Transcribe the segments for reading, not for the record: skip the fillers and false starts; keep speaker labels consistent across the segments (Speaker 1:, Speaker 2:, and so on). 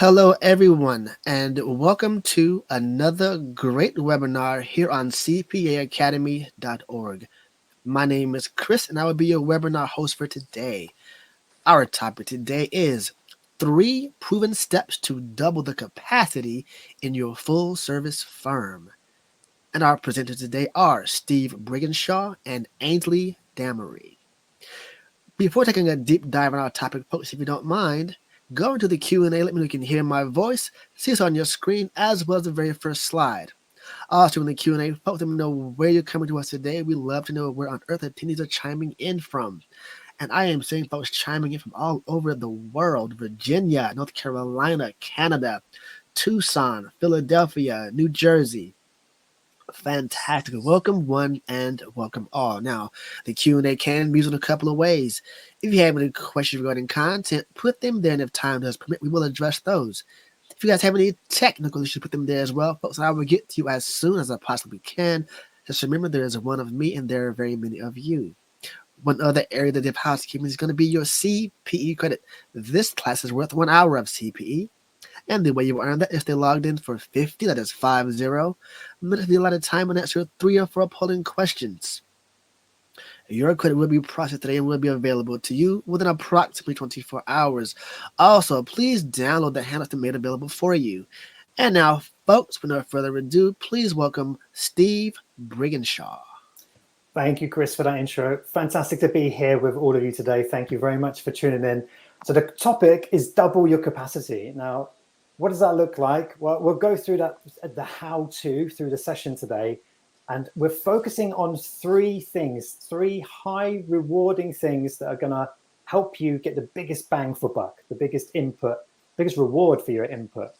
Speaker 1: Hello, everyone, and welcome to another great webinar here on CPAacademy.org. My name is Chris, and I will be your webinar host for today. Our topic today is 3 proven steps to double the capacity in your full service firm. And our presenters today are Steve Brigginshaw and Ainsley Damery. Before taking a deep dive on our topic, folks, if you don't mind, go into the Q&A, let me know you can hear my voice, see us on your screen, as well as the very first slide. Also in the Q&A, folks, let me know where you're coming to us today. We love to know where on earth attendees are chiming in from. And I am seeing folks chiming in from all over the world: Virginia, North Carolina, Canada, Tucson, Philadelphia, New Jersey. Fantastic. Welcome one and welcome all. Now, the Q&A can be used in a couple of ways. If you have any questions regarding content, put them there, and if time does permit, we will address those. If you guys have any technical issues, put them there as well. Folks, I will get to you as soon as I possibly can. Just remember, there is one of me, and there are very many of you. One other area that they have housekeeping is going to be your CPE credit. This class is worth 1 hour of CPE. And the way you earn that is they logged in for 50, that is 50 minutes of the allotted time and answer 3 or 4 polling questions. Your credit will be processed today and will be available to you within approximately 24 hours. Also, please download the handouts that made available for you. And now, folks, with no further ado, please welcome Steve Brigginshaw.
Speaker 2: Thank you, Chris, for that intro. Fantastic to be here with all of you today. Thank you very much for tuning in. So the topic is double your capacity. Now, what does that look like? Well, we'll go through that, the how-to through the session today. And we're focusing on 3 things, 3 high rewarding things that are going to help you get the biggest bang for buck, the biggest input, biggest reward for your input.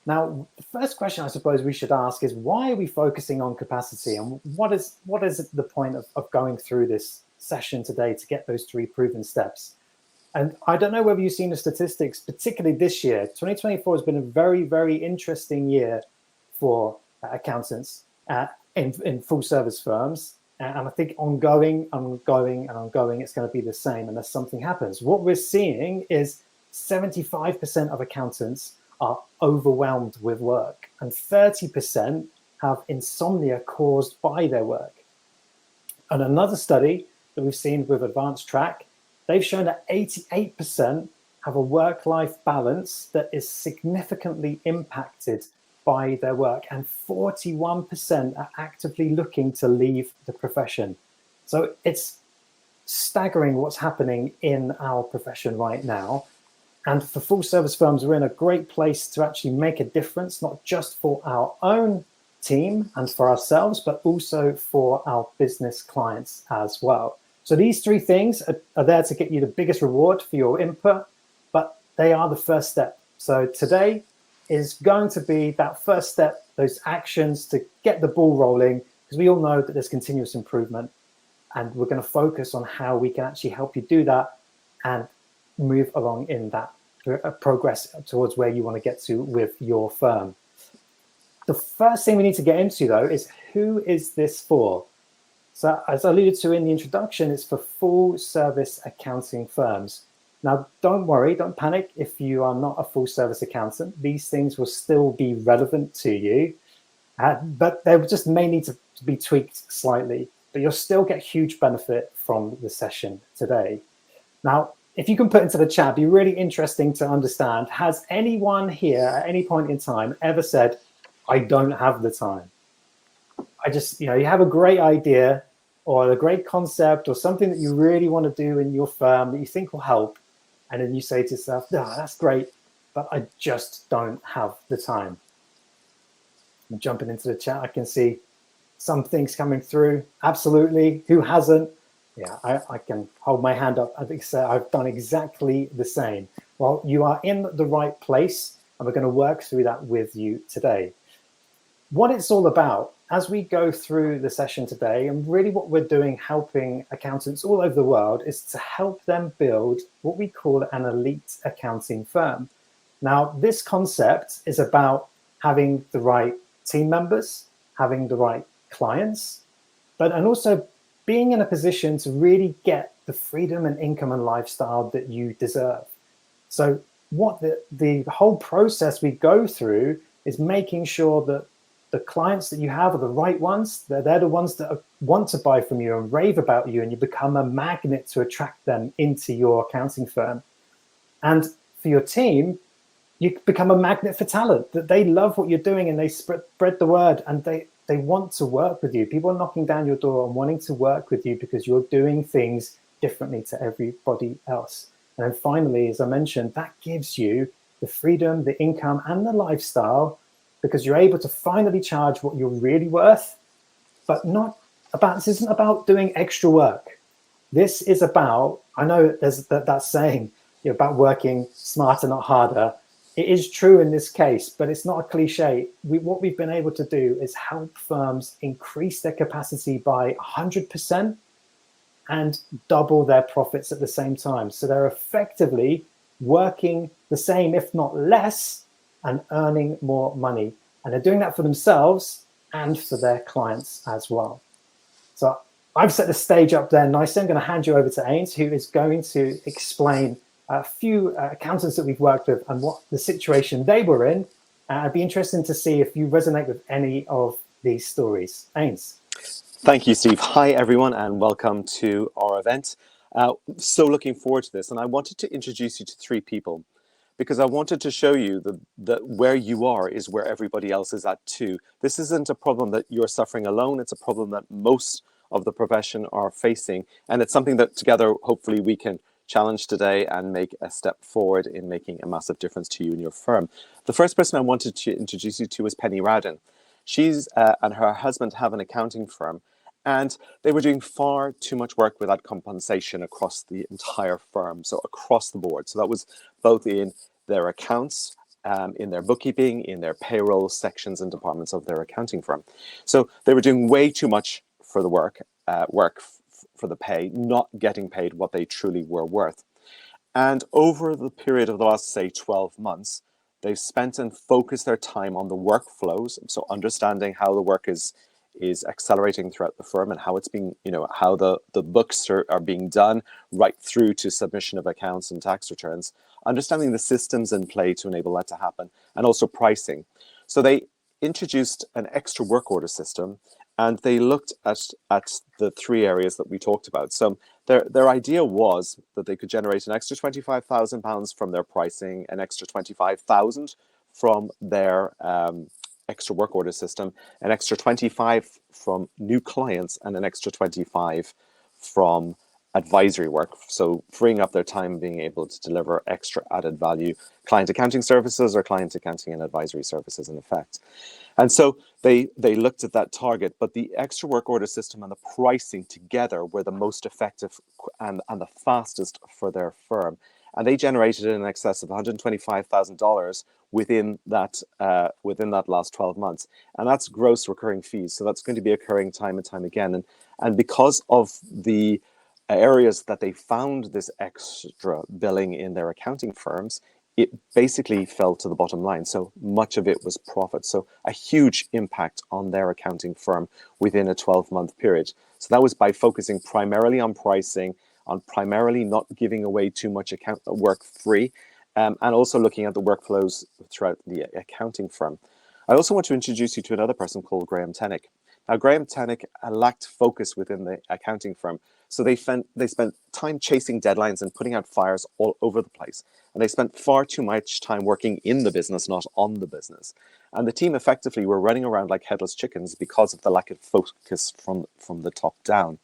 Speaker 2: Now, the first question I suppose we should ask is, why are we focusing on capacity? And what is the point of going through this session today to get those 3 proven steps? And I don't know whether you've seen the statistics, particularly this year. 2024 has been a very, very interesting year for accountants in full service firms. And I think ongoing, it's going to be the same unless something happens. What we're seeing is 75% of accountants are overwhelmed with work, and 30% have insomnia caused by their work. And another study that we've seen with Advanced Track, they've shown that 88% have a work-life balance that is significantly impacted by their work, and 41% are actively looking to leave the profession. So it's staggering what's happening in our profession right now. And for full service firms, we're in a great place to actually make a difference, not just for our own team and for ourselves, but also for our business clients as well. So these 3 things are there to get you the biggest reward for your input, but they are the first step. So today is going to be that first step, those actions to get the ball rolling, because we all know that there's continuous improvement. And we're going to focus on how we can actually help you do that and move along in that progress towards where you want to get to with your firm. The first thing we need to get into, though, is who is this for? So as I alluded to in the introduction, it's for full service accounting firms. Now, don't worry, don't panic if you are not a full service accountant. These things will still be relevant to you, but they just may need to be tweaked slightly, but you'll still get huge benefit from the session today. Now, if you can put into the chat, it'd be really interesting to understand, has anyone here at any point in time ever said, I don't have the time? I just, you have a great idea or a great concept or something that you really want to do in your firm that you think will help. And then you say to yourself, no, that's great, but I just don't have the time. I'm jumping into the chat. I can see some things coming through. Absolutely. Who hasn't? Yeah, I can hold my hand up. I think so. I've done exactly the same. Well, you are in the right place, and we're going to work through that with you today. What it's all about, as we go through the session today, and really what we're doing helping accountants all over the world, is to help them build what we call an elite accounting firm. Now, this concept is about having the right team members, having the right clients, and also being in a position to really get the freedom and income and lifestyle that you deserve. So what the whole process we go through is making sure that the clients that you have are the right ones. They're the ones that want to buy from you and rave about you, and you become a magnet to attract them into your accounting firm. And for your team, you become a magnet for talent, that they love what you're doing and they spread the word, and they want to work with you. People are knocking down your door and wanting to work with you because you're doing things differently to everybody else. And then finally, as I mentioned, that gives you the freedom, the income, and the lifestyle, because you're able to finally charge what you're really worth. But this isn't about doing extra work. This is about, I know there's that saying, about working smarter, not harder. It is true in this case, but it's not a cliche. What we've been able to do is help firms increase their capacity by 100% and double their profits at the same time. So they're effectively working the same, if not less, and earning more money. And they're doing that for themselves and for their clients as well. So I've set the stage up there nicely. I'm going to hand you over to Ains, who is going to explain a few accountants that we've worked with and what the situation they were in. I'd be interested to see if you resonate with any of these stories. Ains.
Speaker 3: Thank you, Steve. Hi, everyone, and welcome to our event. So looking forward to this. And I wanted to introduce you to three people because I wanted to show you that where you are is where everybody else is at too. This isn't a problem that you're suffering alone. It's a problem that most of the profession are facing. And it's something that together, hopefully, we can challenge today and make a step forward in making a massive difference to you and your firm. The first person I wanted to introduce you to is Penny Radin. She's and her husband have an accounting firm, and they were doing far too much work without compensation across the entire firm, so across the board. So that was both in their accounts, in their bookkeeping, in their payroll sections and departments of their accounting firm. So they were doing way too much for the work for the pay, not getting paid what they truly were worth. And over the period of the last, say, 12 months, they've spent and focused their time on the workflows. So understanding how the work is accelerating throughout the firm and how it's being, how the books are being done right through to submission of accounts and tax returns, understanding the systems in play to enable that to happen, and also pricing. So they introduced an extra work order system, and they looked at the three areas that we talked about. So their idea was that they could generate an extra £25,000 from their pricing, an extra 25,000 from their extra work order system, an extra 25 from new clients, and an extra 25 from advisory work. So freeing up their time, being able to deliver extra added value, client accounting services or client accounting and advisory services in effect. And so they looked at that target, but the extra work order system and the pricing together were the most effective and the fastest for their firm. And they generated in excess of $125,000 within that last 12 months. And that's gross recurring fees. So that's going to be occurring time and time again. And because of the areas that they found this extra billing in their accounting firms, it basically fell to the bottom line. So much of it was profit. So a huge impact on their accounting firm within a 12-month period. So that was by focusing primarily on pricing, on primarily not giving away too much work free, and also looking at the workflows throughout the accounting firm. I also want to introduce you to another person called Graham Tennick. Now, Graham Tennick lacked focus within the accounting firm. So they spent time chasing deadlines and putting out fires all over the place. And they spent far too much time working in the business, not on the business. And the team effectively were running around like headless chickens because of the lack of focus from the top down.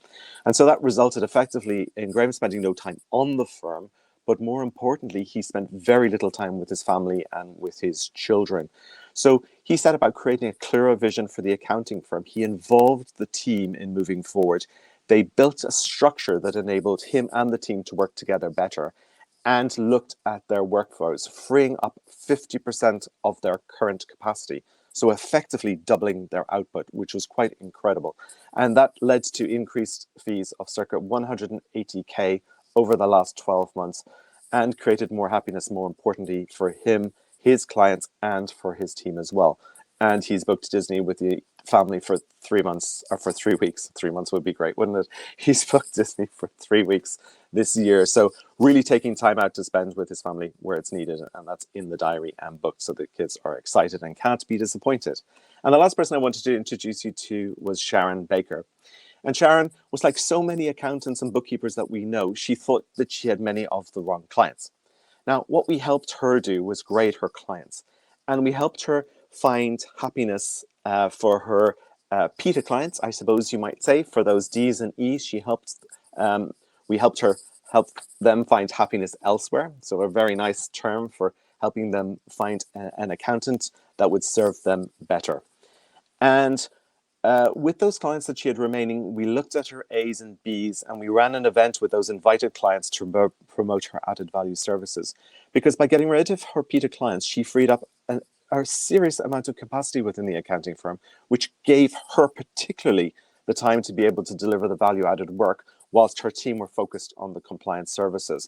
Speaker 3: And so that resulted effectively in Graham spending no time on the firm, but more importantly, he spent very little time with his family and with his children. So he set about creating a clearer vision for the accounting firm. He involved the team in moving forward. They built a structure that enabled him and the team to work together better, and looked at their workflows, freeing up 50% of their current capacity. So effectively doubling their output, which was quite incredible. And that led to increased fees of circa 180K over the last 12 months, and created more happiness, more importantly, for him, his clients, and for his team as well. And he's booked Disney with the family for 3 months, or for 3 weeks. 3 months would be great, wouldn't it? He's booked Disney for 3 weeks this year. So really taking time out to spend with his family where it's needed, and that's in the diary and booked, so the kids are excited and can't be disappointed. And the last person I wanted to introduce you to was Sharon Baker. And Sharon was like so many accountants and bookkeepers that we know, she thought that she had many of the wrong clients. Now, what we helped her do was grade her clients, and we helped her find happiness for her PETA clients, I suppose you might say, for those D's and E's. We helped her help them find happiness elsewhere. So a very nice term for helping them find an accountant that would serve them better. And with those clients that she had remaining, we looked at her A's and B's, and we ran an event with those invited clients to promote her added value services. Because by getting rid of her PETA clients, she freed up a serious amount of capacity within the accounting firm, which gave her particularly the time to be able to deliver the value added work whilst her team were focused on the compliance services.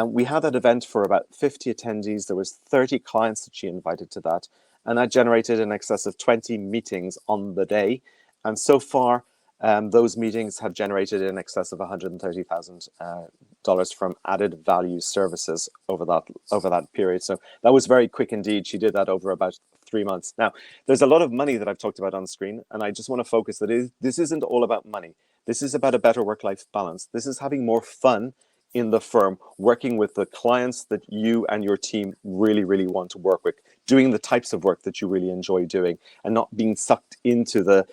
Speaker 3: We had that event for about 50 attendees. There was 30 clients that she invited to that. And that generated in excess of 20 meetings on the day. And so far, those meetings have generated in excess of $130,000 from added value services over that period. So that was very quick indeed. She did that over about 3 months. Now, there's a lot of money that I've talked about on screen, and I just want to focus that this isn't all about money. This is about a better work-life balance. This is having more fun in the firm, working with the clients that you and your team really, really want to work with, doing the types of work that you really enjoy doing, and not being sucked into the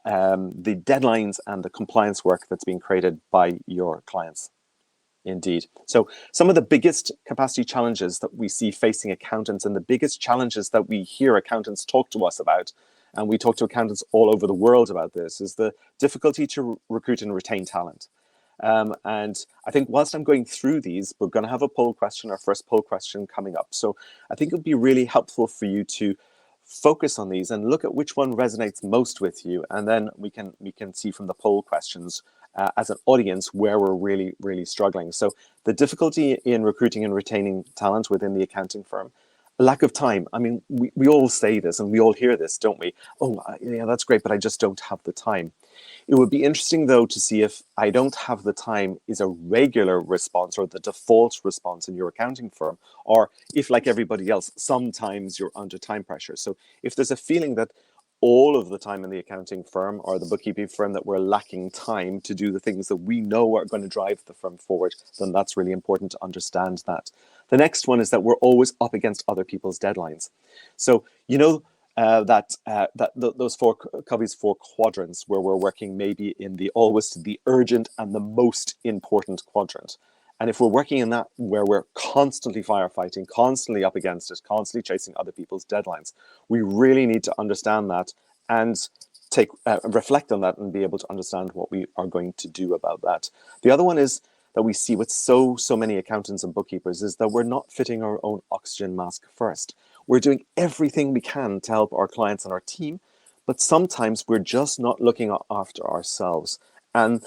Speaker 3: deadlines and the compliance work that's being created by your clients. Indeed. So some of the biggest capacity challenges that we see facing accountants, and the biggest challenges that we hear accountants talk to us about, and we talk to accountants all over the world about this, is the difficulty to recruit and retain talent. And I think whilst I'm going through these, we're going to have a poll question, our first poll question coming up. So I think it would be really helpful for you to focus on these and look at which one resonates most with you. And then we can see from the poll questions as an audience where we're really, really struggling. So the difficulty in recruiting and retaining talent within the accounting firm, lack of time. I mean, we all say this and we all hear this, don't we? Oh, yeah, that's great, but I just don't have the time. It would be interesting, though, to see if I don't have the time is a regular response or the default response in your accounting firm, or if, like everybody else, sometimes you're under time pressure. So if there's a feeling that all of the time in the accounting firm or the bookkeeping firm that we're lacking time to do the things that we know are going to drive the firm forward, then that's really important to understand that. The next one is that we're always up against other people's deadlines. So, you know, those four quadrants where we're working maybe in the always the urgent and the most important quadrant. And if we're working in that where we're constantly firefighting, constantly up against it, constantly chasing other people's deadlines, we really need to understand that and reflect on that and be able to understand what we are going to do about that. The other one is that we see with so many accountants and bookkeepers is that we're not fitting our own oxygen mask first. We're doing everything we can to help our clients and our team, but sometimes we're just not looking after ourselves. And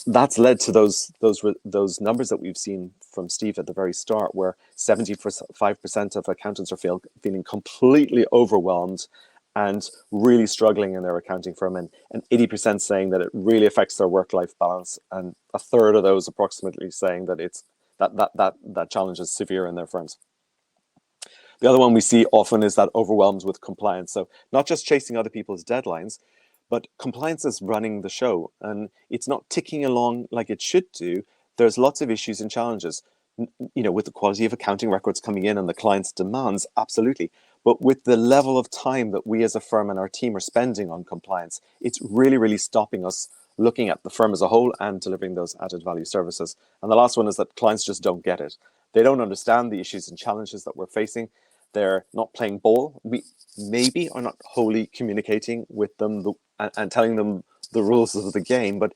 Speaker 3: that's led to those numbers that we've seen from Steve at the very start, where 75% of accountants are feeling completely overwhelmed and really struggling in their accounting firm, and 80% saying that it really affects their work-life balance, and a third of those approximately saying that that challenge is severe in their firms. The other one we see often is that overwhelmed with compliance. So not just chasing other people's deadlines, but compliance is running the show and it's not ticking along like it should do. There's lots of issues and challenges, you know, with the quality of accounting records coming in and the client's demands, absolutely. But with the level of time that we as a firm and our team are spending on compliance, it's really, really stopping us looking at the firm as a whole and delivering those added value services. And the last one is that clients just don't get it. They don't understand the issues and challenges that we're facing. They're not playing ball. We maybe are not wholly communicating with them and telling them the rules of the game, but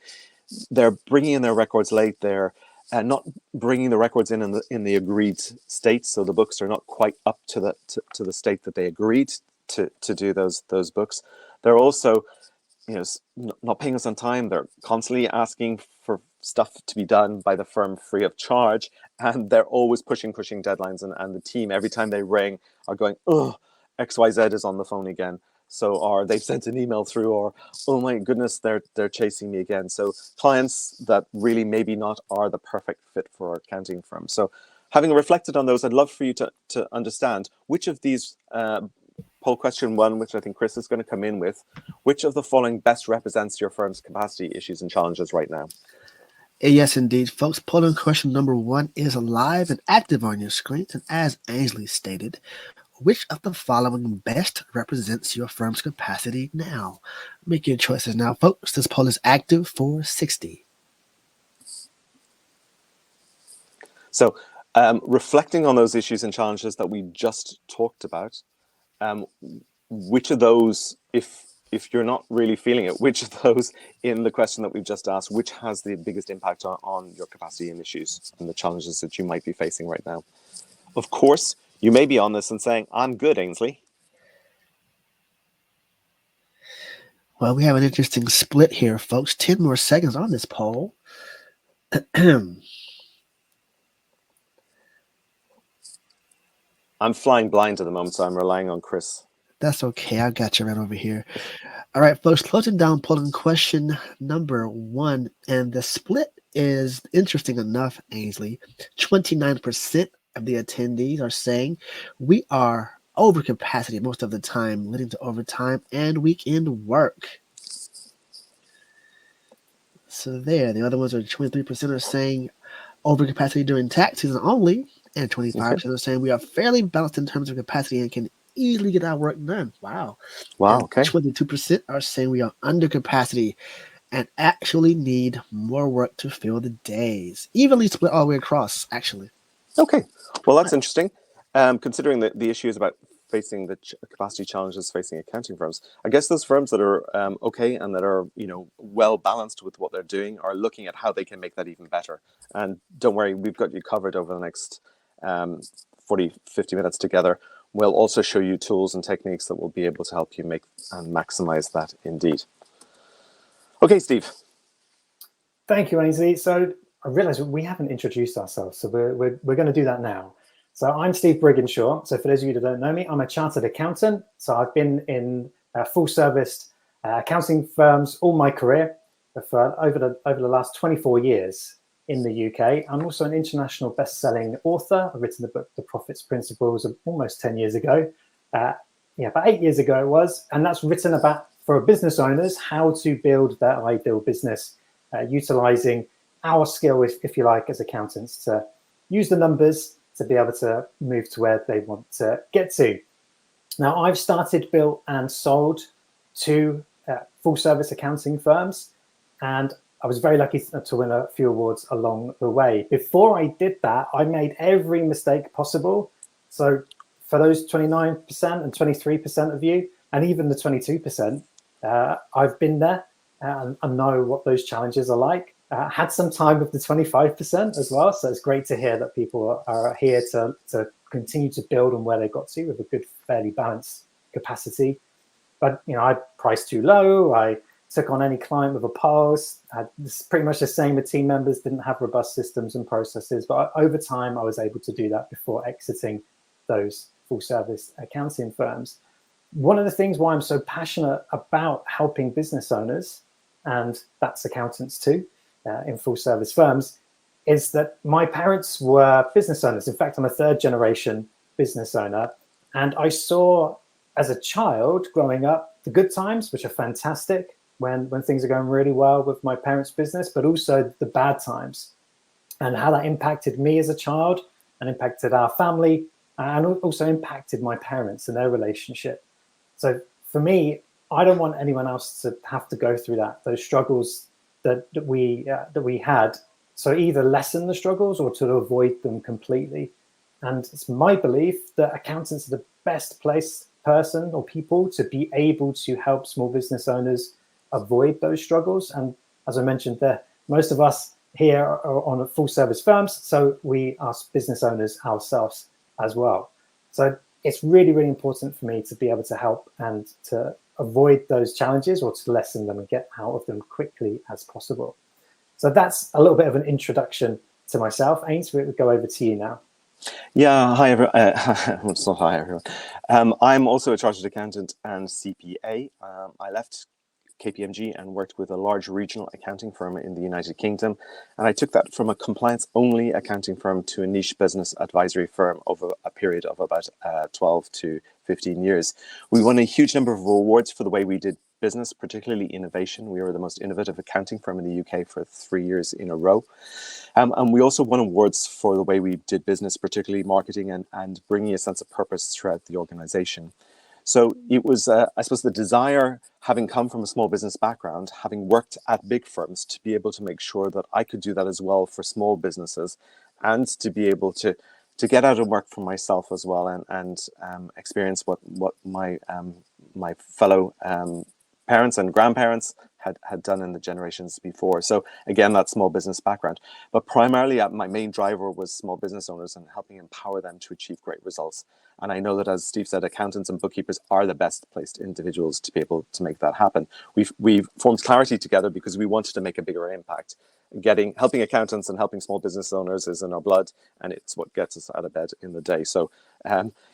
Speaker 3: they're bringing in their records late. They're not bringing the records in the agreed state, so the books are not quite up to the state that they agreed to do those books. They're also, you know, not paying us on time. They're constantly asking for stuff to be done by the firm free of charge, and they're always pushing deadlines, and the team, every time they ring, are going, oh, XYZ is on the phone again. So, or they've sent an email through, or oh my goodness, they're chasing me again. So clients that really maybe not are the perfect fit for our accounting firm. So having reflected on those, I'd love for you to understand which of these, poll question 1, which I think Chris is going to come in with, which of the following best represents your firm's capacity issues and challenges right now?
Speaker 1: Yes, indeed, folks. Polling question number 1 is live and active on your screens. And as Ainsley stated, which of the following best represents your firm's capacity now? Make your choices now, folks. This poll is active for 60.
Speaker 3: So reflecting on those issues and challenges that we just talked about, which of those, if you're not really feeling it, which of those in the question that we've just asked, which has the biggest impact on your capacity and issues and the challenges that you might be facing right now? Of course, you may be on this and saying, I'm good, Ainsley.
Speaker 1: Well, we have an interesting split here, folks. 10 more seconds on this poll.
Speaker 3: I'm flying blind at the moment, so I'm relying on Chris.
Speaker 1: That's okay. I got you right over here. All right, folks, closing down polling question number 1. And the split is interesting enough, Ainsley. 29% of the attendees are saying we are over capacity most of the time, leading to overtime and weekend work. So there, the other ones are 23% are saying overcapacity during tax season only, and 25% are saying we are fairly balanced in terms of capacity and can easily get our work done. Wow.
Speaker 3: Wow,
Speaker 1: And
Speaker 3: okay.
Speaker 1: 22% are saying we are under capacity and actually need more work to fill the days. Evenly split all the way across, actually.
Speaker 3: Okay, well, that's interesting. Considering that the issue is about facing the capacity challenges facing accounting firms, I guess those firms that are okay and that are well balanced with what they're doing are looking at how they can make that even better. And don't worry, we've got you covered over the next 40, 50 minutes together. We'll also show you tools and techniques that will be able to help you make and maximize that indeed. Okay, Steve.
Speaker 2: Thank you, Ainsley. So I realise we haven't introduced ourselves, so we're going to do that now. So I'm Steve Briggenshaw. So for those of you that don't know me, I'm a chartered accountant. So I've been in full service accounting firms all my career for over the last 24 years in the UK. I'm also an international best-selling author. I've written the book, The Profits Principles, almost 10 years ago. About 8 years ago it was. And that's written about, for business owners, how to build their ideal business, utilizing our skill, if you like, as accountants to use the numbers to be able to move to where they want to get to. Now, I've started, built, and sold 2 full-service accounting firms, and I was very lucky to win a few awards along the way. Before I did that, I made every mistake possible. So for those 29% and 23% of you, and even the 22%, I've been there and know what those challenges are like. Had some time with the 25% as well, so it's great to hear that people are here to continue to build on where they got to with a good, fairly balanced capacity. But I priced too low. I took on any client with a pulse. It's pretty much the same with team members. Didn't have robust systems and processes, but over time I was able to do that before exiting those full-service accounting firms. One of the things why I'm so passionate about helping business owners, and that's accountants too, in full service firms, is that my parents were business owners. In fact, I'm a 3rd generation business owner. And I saw as a child growing up the good times, which are fantastic when things are going really well with my parents' business, but also the bad times and how that impacted me as a child and impacted our family and also impacted my parents and their relationship. So for me, I don't want anyone else to have to go through that, those struggles that we had. So either lessen the struggles or to avoid them completely. And it's my belief that accountants are the best person or people to be able to help small business owners avoid those struggles. And as I mentioned there, most of us here are on full service firms, so we are business owners ourselves as well. So it's really, really important for me to be able to help and to avoid those challenges or to lessen them and get out of them quickly as possible. So that's a little bit of an introduction to myself. Ains, we'll go over to you now.
Speaker 3: Yeah, hi everyone. It's not hi everyone. I'm also a chartered accountant and CPA. I left KPMG and worked with a large regional accounting firm in the United Kingdom. And I took that from a compliance-only accounting firm to a niche business advisory firm over a period of about 12 to 15 years. We won a huge number of awards for the way we did business, particularly innovation. We were the most innovative accounting firm in the UK for 3 years in a row. And we also won awards for the way we did business, particularly marketing and bringing a sense of purpose throughout the organization. So it was, I suppose, the desire, having come from a small business background, having worked at big firms, to be able to make sure that I could do that as well for small businesses, and to be able to get out and work for myself as well, and experience what my fellow parents and grandparents had done in the generations before. So again, that small business background. But primarily, my main driver was small business owners and helping empower them to achieve great results. And I know that, as Steve said, accountants and bookkeepers are the best placed individuals to be able to make that happen. We've formed Clarity together because we wanted to make a bigger impact. Helping accountants and helping small business owners is in our blood, and it's what gets us out of bed in the day. So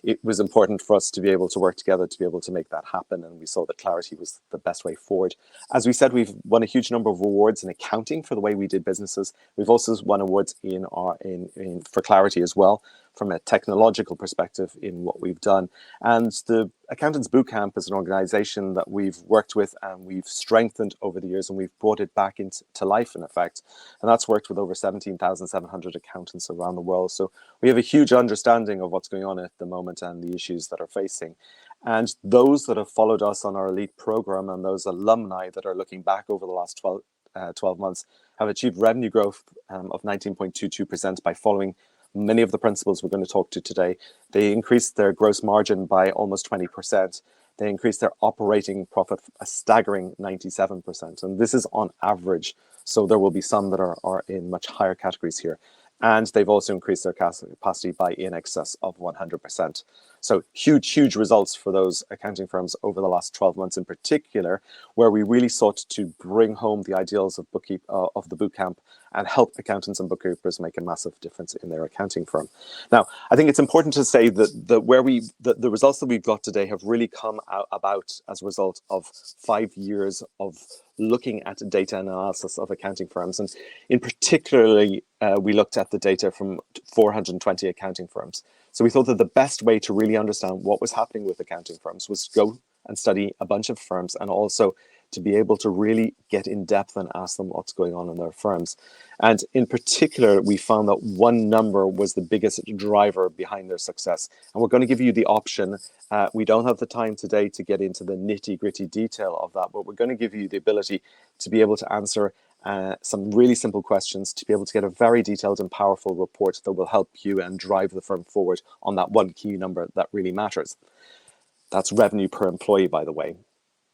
Speaker 3: it was important for us to be able to work together to be able to make that happen, and we saw that Clarity was the best way forward. As we said, we've won a huge number of awards in accounting for the way we did businesses. We've also won awards for Clarity as well, from a technological perspective in what we've done. And the Accountants Bootcamp is an organization that we've worked with and we've strengthened over the years, and we've brought it back into life, in effect. And that's worked with over 17,700 accountants around the world. So we have a huge understanding of what's going on at the moment and the issues that are facing. And those that have followed us on our elite program and those alumni that are looking back over the last 12 months have achieved revenue growth of 19.22% by following many of the principles we're going to talk to today. They increased their gross margin by almost 20%. They increased their operating profit a staggering 97%. And this is on average. So there will be some that are in much higher categories here. And they've also increased their capacity by in excess of 100%. So huge results for those accounting firms over the last 12 months in particular, where we really sought to bring home the ideals of the bootcamp and help accountants and bookkeepers make a massive difference in their accounting firm. Now, I think it's important to say that the results that we've got today have really come about as a result of 5 years of looking at data analysis of accounting firms. And in particularly, we looked at the data from 420 accounting firms. So we thought that the best way to really understand what was happening with accounting firms was to go and study a bunch of firms, and also to be able to really get in depth and ask them what's going on in their firms. And in particular, we found that one number was the biggest driver behind their success. And we're going to give you the option. We don't have the time today to get into the nitty-gritty detail of that, but we're going to give you the ability to be able to answer some really simple questions, to be able to get a very detailed and powerful report that will help you and drive the firm forward on that one key number that really matters. That's revenue per employee, by the way.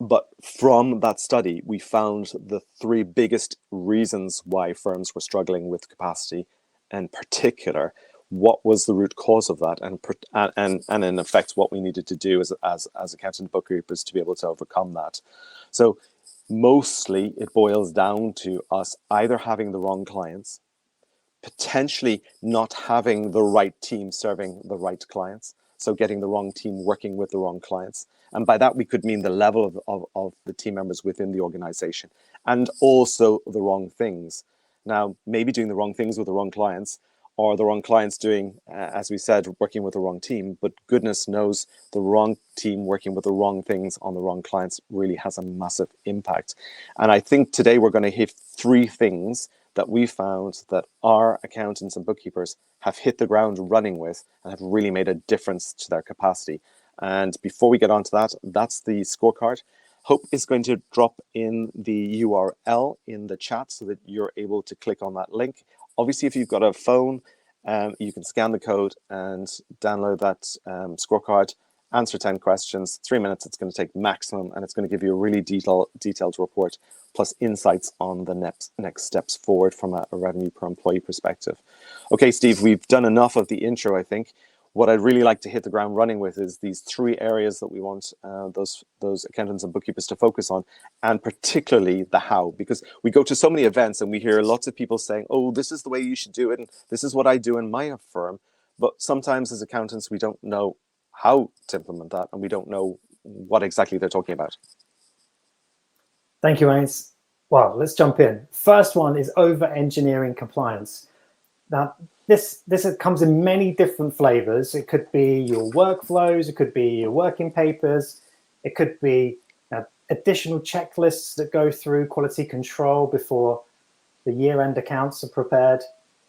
Speaker 3: But from that study, we found the 3 biggest reasons why firms were struggling with capacity. In particular, what was the root cause of that, and in effect, what we needed to do as accountant bookkeepers to be able to overcome that. So mostly it boils down to us either having the wrong clients, potentially not having the right team serving the right clients. So getting the wrong team working with the wrong clients. And by that, we could mean the level of the team members within the organization, and also the wrong things. Now, maybe doing the wrong things with the wrong clients, or the wrong clients doing, as we said, working with the wrong team. But goodness knows, the wrong team working with the wrong things on the wrong clients really has a massive impact. And I think today we're going to hit 3 things that we found that our accountants and bookkeepers have hit the ground running with and have really made a difference to their capacity. And before we get on to that, that's the scorecard. Hope is going to drop in the URL in the chat so that you're able to click on that link. Obviously, if you've got a phone, you can scan the code and download that scorecard, answer 10 questions, 3 minutes it's going to take maximum, and it's going to give you a really detailed report, plus insights on the next steps forward from a revenue per employee perspective. Okay, Steve, we've done enough of the intro, I think. What I'd really like to hit the ground running with is these 3 areas that we want those accountants and bookkeepers to focus on, and particularly the how, because we go to so many events and we hear lots of people saying, oh, this is the way you should do it, and this is what I do in my firm. But sometimes as accountants, we don't know how to implement that, and we don't know what exactly they're talking about.
Speaker 2: Thank you, Ains. Well, let's jump in. First one is over-engineering compliance. Now, this comes in many different flavors. It could be your workflows, it could be your working papers, it could be additional checklists that go through quality control before the year-end accounts are prepared.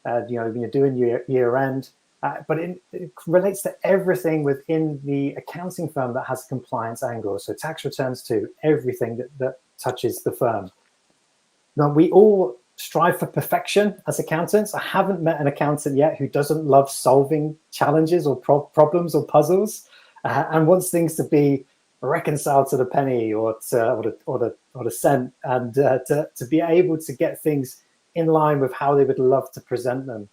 Speaker 2: When you're doing your year-end, but it relates to everything within the accounting firm that has a compliance angle. So tax returns to everything that touches the firm. Now, we all strive for perfection as accountants. I haven't met an accountant yet who doesn't love solving challenges or problems or puzzles and wants things to be reconciled to the penny or the cent, and to be able to get things in line with how they would love to present them.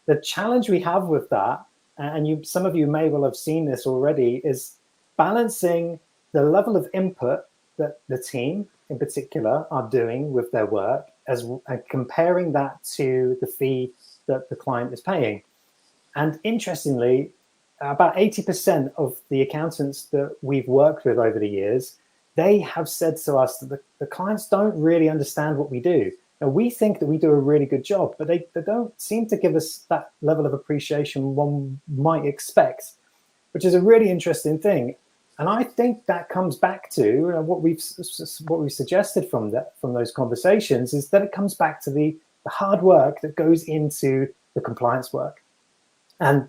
Speaker 2: The challenge we have with that, and some of you may well have seen this already, is balancing the level of input that the team in particular are doing with their work and comparing that to the fee that the client is paying. And interestingly, about 80% of the accountants that we've worked with over the years, they have said to us that the clients don't really understand what we do. Now, we think that we do a really good job, but they don't seem to give us that level of appreciation one might expect, which is a really interesting thing. And I think that comes back to what we've suggested from those conversations, is that it comes back to the hard work that goes into the compliance work. And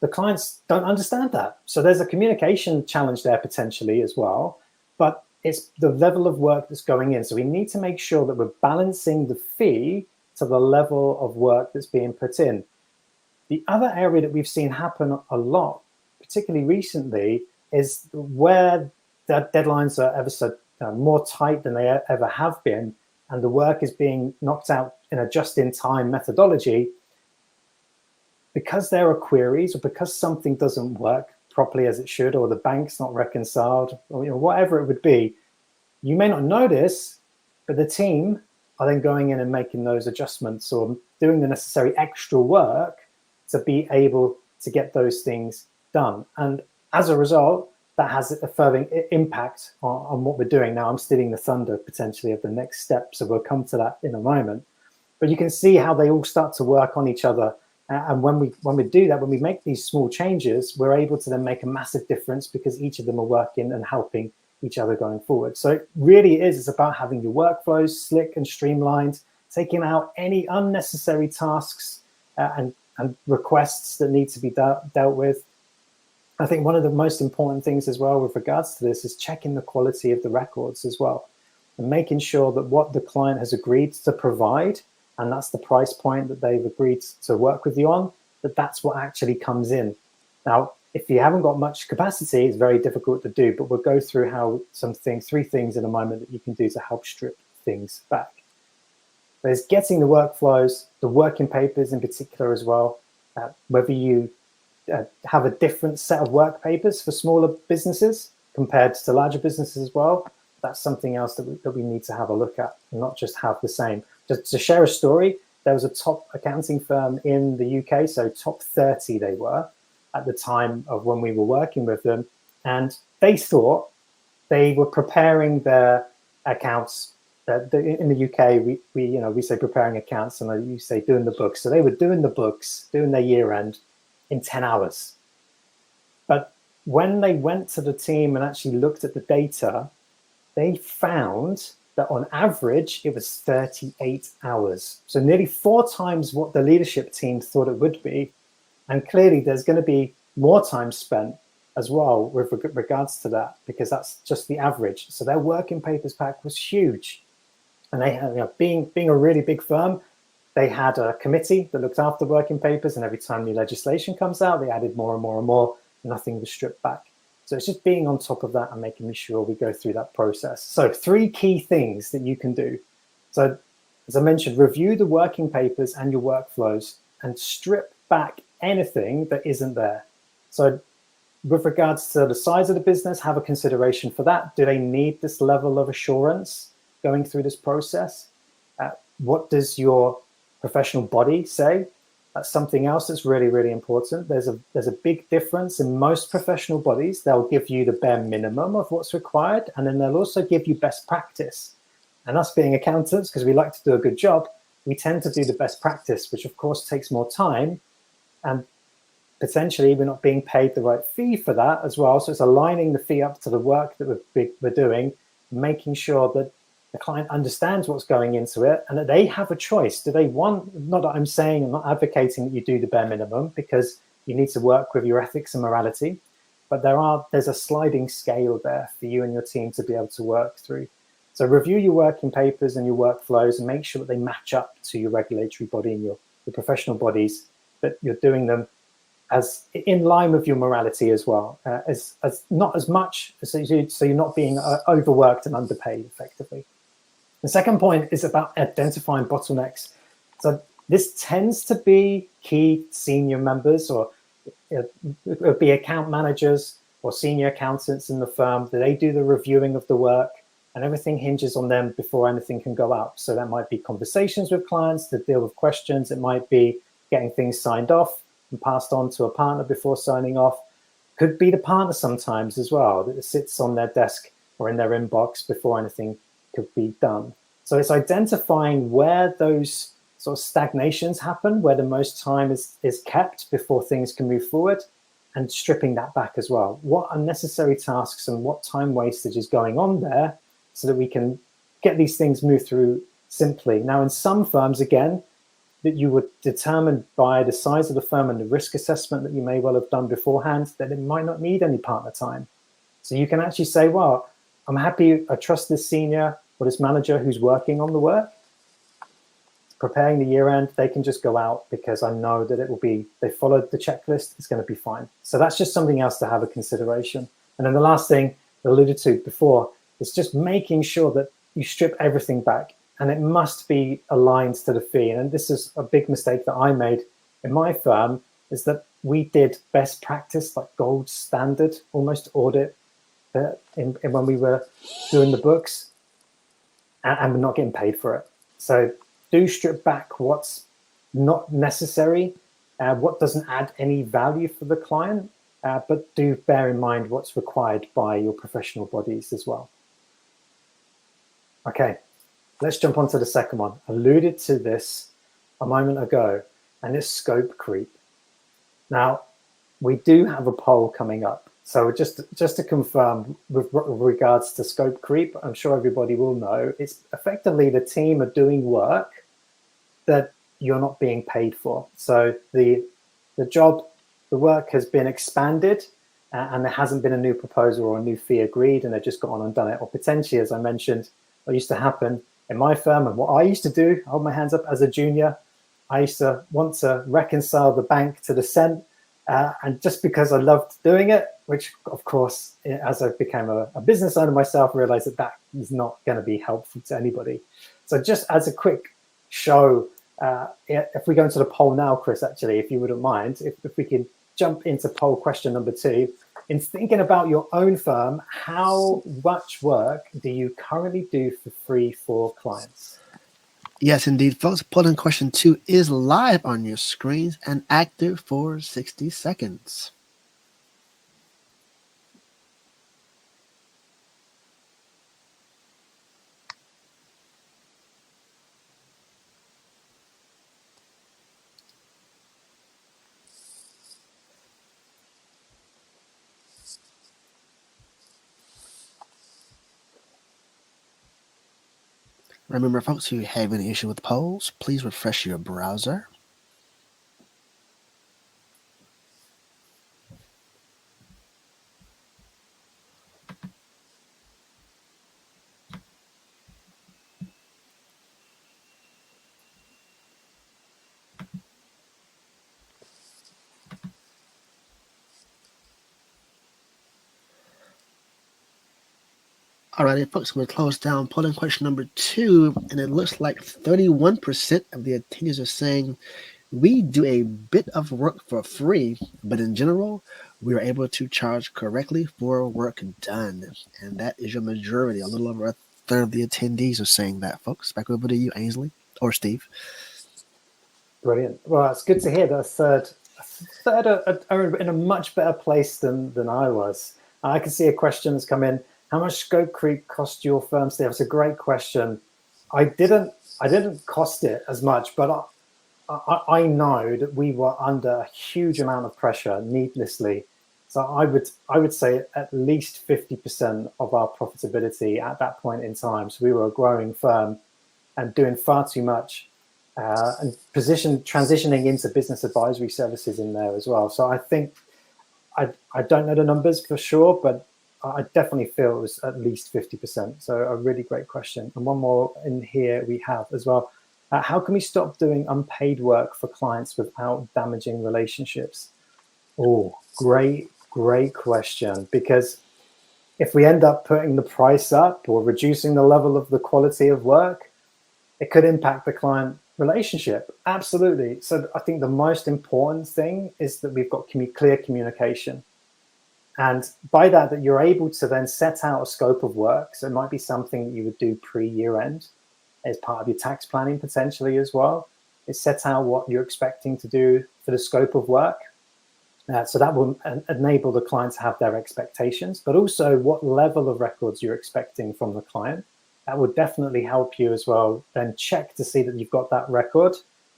Speaker 2: the clients don't understand that. So there's a communication challenge there potentially as well, but it's the level of work that's going in. So we need to make sure that we're balancing the fee to the level of work that's being put in. The other area that we've seen happen a lot, particularly recently, is where the deadlines are ever so more tight than they ever have been, and the work is being knocked out in a just-in-time methodology. Because there are queries, or because something doesn't work properly as it should, or the bank's not reconciled, or whatever it would be, you may not notice, but the team are then going in and making those adjustments or doing the necessary extra work to be able to get those things done. And as a result, that has a further impact on what we're doing. Now, I'm stealing the thunder potentially of the next step, so we'll come to that in a moment. But you can see how they all start to work on each other. And when we do that, when we make these small changes, we're able to then make a massive difference because each of them are working and helping each other going forward. So it really is, it's about having your workflows slick and streamlined, taking out any unnecessary tasks and requests that need to be dealt with. I think one of the most important things as well with regards to this is checking the quality of the records as well, and making sure that what the client has agreed to provide, and that's the price point that they've agreed to work with you on, that's what actually comes in. Now, if you haven't got much capacity, it's very difficult to do, but we'll go through how three things in a moment that you can do to help strip things back. There's getting the workflows, the working papers in particular as well, whether you have a different set of work papers for smaller businesses compared to larger businesses as well. That's something else that we need to have a look at, and not just have the same. Just to share a story, there was a top accounting firm in the UK, so top 30 they were at the time of when we were working with them, and they thought they were preparing their accounts. In the UK, we say preparing accounts, and you say doing the books. So they were doing the books, doing their year end in 10 hours. But when they went to the team and actually looked at the data, they found that on average, it was 38 hours. So nearly 4 times what the leadership team thought it would be. And clearly there's going to be more time spent as well with regards to that, because that's just the average. So their working papers pack was huge. And they had, being a really big firm, they had a committee that looked after working papers, and every time new legislation comes out, they added more and more and more. Nothing was stripped back. So it's just being on top of that and making sure we go through that process. So 3 key things that you can do. So as I mentioned, review the working papers and your workflows and strip back anything that isn't there. So with regards to the size of the business, have a consideration for that. Do they need this level of assurance going through this process? What does your professional body say? That's something else that's really, really important. There's a big difference in most professional bodies. They'll give you the bare minimum of what's required, and then they'll also give you best practice. And us being accountants, because we like to do a good job, we tend to do the best practice, which of course takes more time, and potentially we're not being paid the right fee for that as well. So it's aligning the fee up to the work that we're doing, making sure that the client understands what's going into it and that they have a choice. Do they want, not that I'm saying, I'm not advocating that you do the bare minimum, because you need to work with your ethics and morality, but there's a sliding scale there for you and your team to be able to work through. So review your working papers and your workflows and make sure that they match up to your regulatory body and your professional bodies, that you're doing them as in line with your morality as well, as not as much, so you're not being overworked and underpaid effectively. The second point is about identifying bottlenecks. So this tends to be key senior members, or it would be account managers or senior accountants in the firm, that they do the reviewing of the work and everything hinges on them before anything can go out. So that might be conversations with clients to deal with questions. It might be getting things signed off and passed on to a partner before signing off. Could be the partner sometimes as well, that it sits on their desk or in their inbox before anything could be done. So it's identifying where those sort of stagnations happen, where the most time is kept before things can move forward, and stripping that back as well. What unnecessary tasks and what time wastage is going on there, so that we can get these things moved through simply. Now, in some firms, again, that you would determine by the size of the firm and the risk assessment that you may well have done beforehand, that it might not need any partner time. So you can actually say, well, I'm happy, I trust this senior or this manager who's working on the work, preparing the year end, they can just go out because I know that it will be, they followed the checklist, it's going to be fine. So that's just something else to have a consideration. And then the last thing I alluded to before is just making sure that you strip everything back, and it must be aligned to the fee. And this is a big mistake that I made in my firm, is that we did best practice, like gold standard, almost audit when we were doing the books, and we're not getting paid for it. So do strip back what's not necessary, what doesn't add any value for the client, but do bear in mind what's required by your professional bodies as well. Okay, let's jump on to the second one. I alluded to this a moment ago, and it's scope creep. Now, we do have a poll coming up. So just to confirm with regards to scope creep, I'm sure everybody will know, it's effectively the team are doing work that you're not being paid for. So the work has been expanded, and there hasn't been a new proposal or a new fee agreed, and they've just got on and done it. Or potentially, as I mentioned, what used to happen in my firm, and what I used to do, hold my hands up, as a junior, I used to want to reconcile the bank to the cent, and just because I loved doing it, which of course, as I became a business owner myself, realized that that is not going to be helpful to anybody. So just as a quick show, if we go into the poll now, Chris, actually, if you wouldn't mind, if we can jump into poll question number 2, in thinking about your own firm, how much work do you currently do for free for clients?
Speaker 1: Yes, indeed, folks. Polling question 2 is live on your screens and active for 60 seconds. Remember, folks, if you have any issue with polls, please refresh your browser. Alrighty, folks, we're going to close down polling question number 2, and it looks like 31% of the attendees are saying we do a bit of work for free, but in general, we are able to charge correctly for work done. And that is your majority. A little over a third of the attendees are saying that, folks. Back over to you, Ainsley or Steve.
Speaker 2: Brilliant. Well, it's good to hear that a third are in a much better place than I was. I can see a question that's come in. How much scope creep cost your firm today? That's a great question. I didn't cost it as much, but I know that we were under a huge amount of pressure needlessly. So I would say at least 50% of our profitability at that point in time. So we were a growing firm and doing far too much, and transitioning into business advisory services in there as well. So I think I don't know the numbers for sure, but I definitely feel it was at least 50%. So a really great question. And one more in here we have as well. How can we stop doing unpaid work for clients without damaging relationships? Oh, great question. Because if we end up putting the price up or reducing the level of the quality of work, it could impact the client relationship. Absolutely. So I think the most important thing is that we've got clear communication. And by that you're able to then set out a scope of work. So it might be something that you would do pre-year end as part of your tax planning potentially as well. It's set out what you're expecting to do for the scope of work. So that will enable the client to have their expectations, but also what level of records you're expecting from the client. That would definitely help you as well. Then check to see that you've got that record,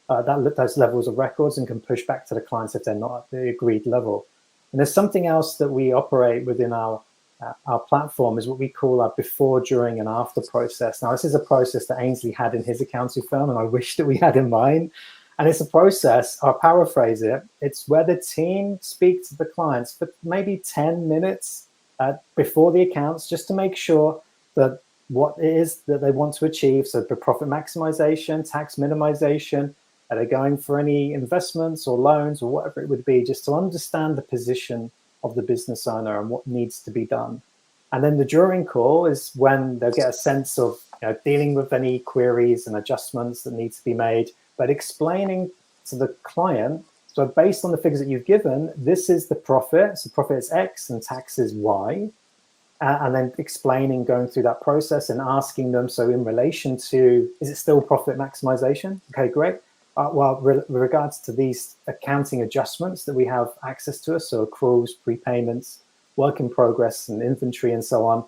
Speaker 2: those levels of records, and can push back to the clients if they're not at the agreed level. And there's something else that we operate within our platform is what we call our before, during, and after process. Now, this is a process that Ainsley had in his accounting firm, and I wish that we had in mine. And it's a process, I'll paraphrase it, it's where the team speaks to the clients for maybe 10 minutes before the accounts, just to make sure that what it is that they want to achieve, so for profit maximization, tax minimization, are they going for any investments or loans or whatever it would be, just to understand the position of the business owner and what needs to be done. And then the during call is when they'll get a sense of dealing with any queries and adjustments that need to be made, but explaining to the client, so based on the figures that you've given, this is the profit, so profit is X and tax is Y, and then explaining, going through that process and asking them, so in relation to, is it still profit maximization? Okay, great. Well, with regards to these accounting adjustments that we have access to us, so accruals, prepayments, work in progress, and inventory, and so on,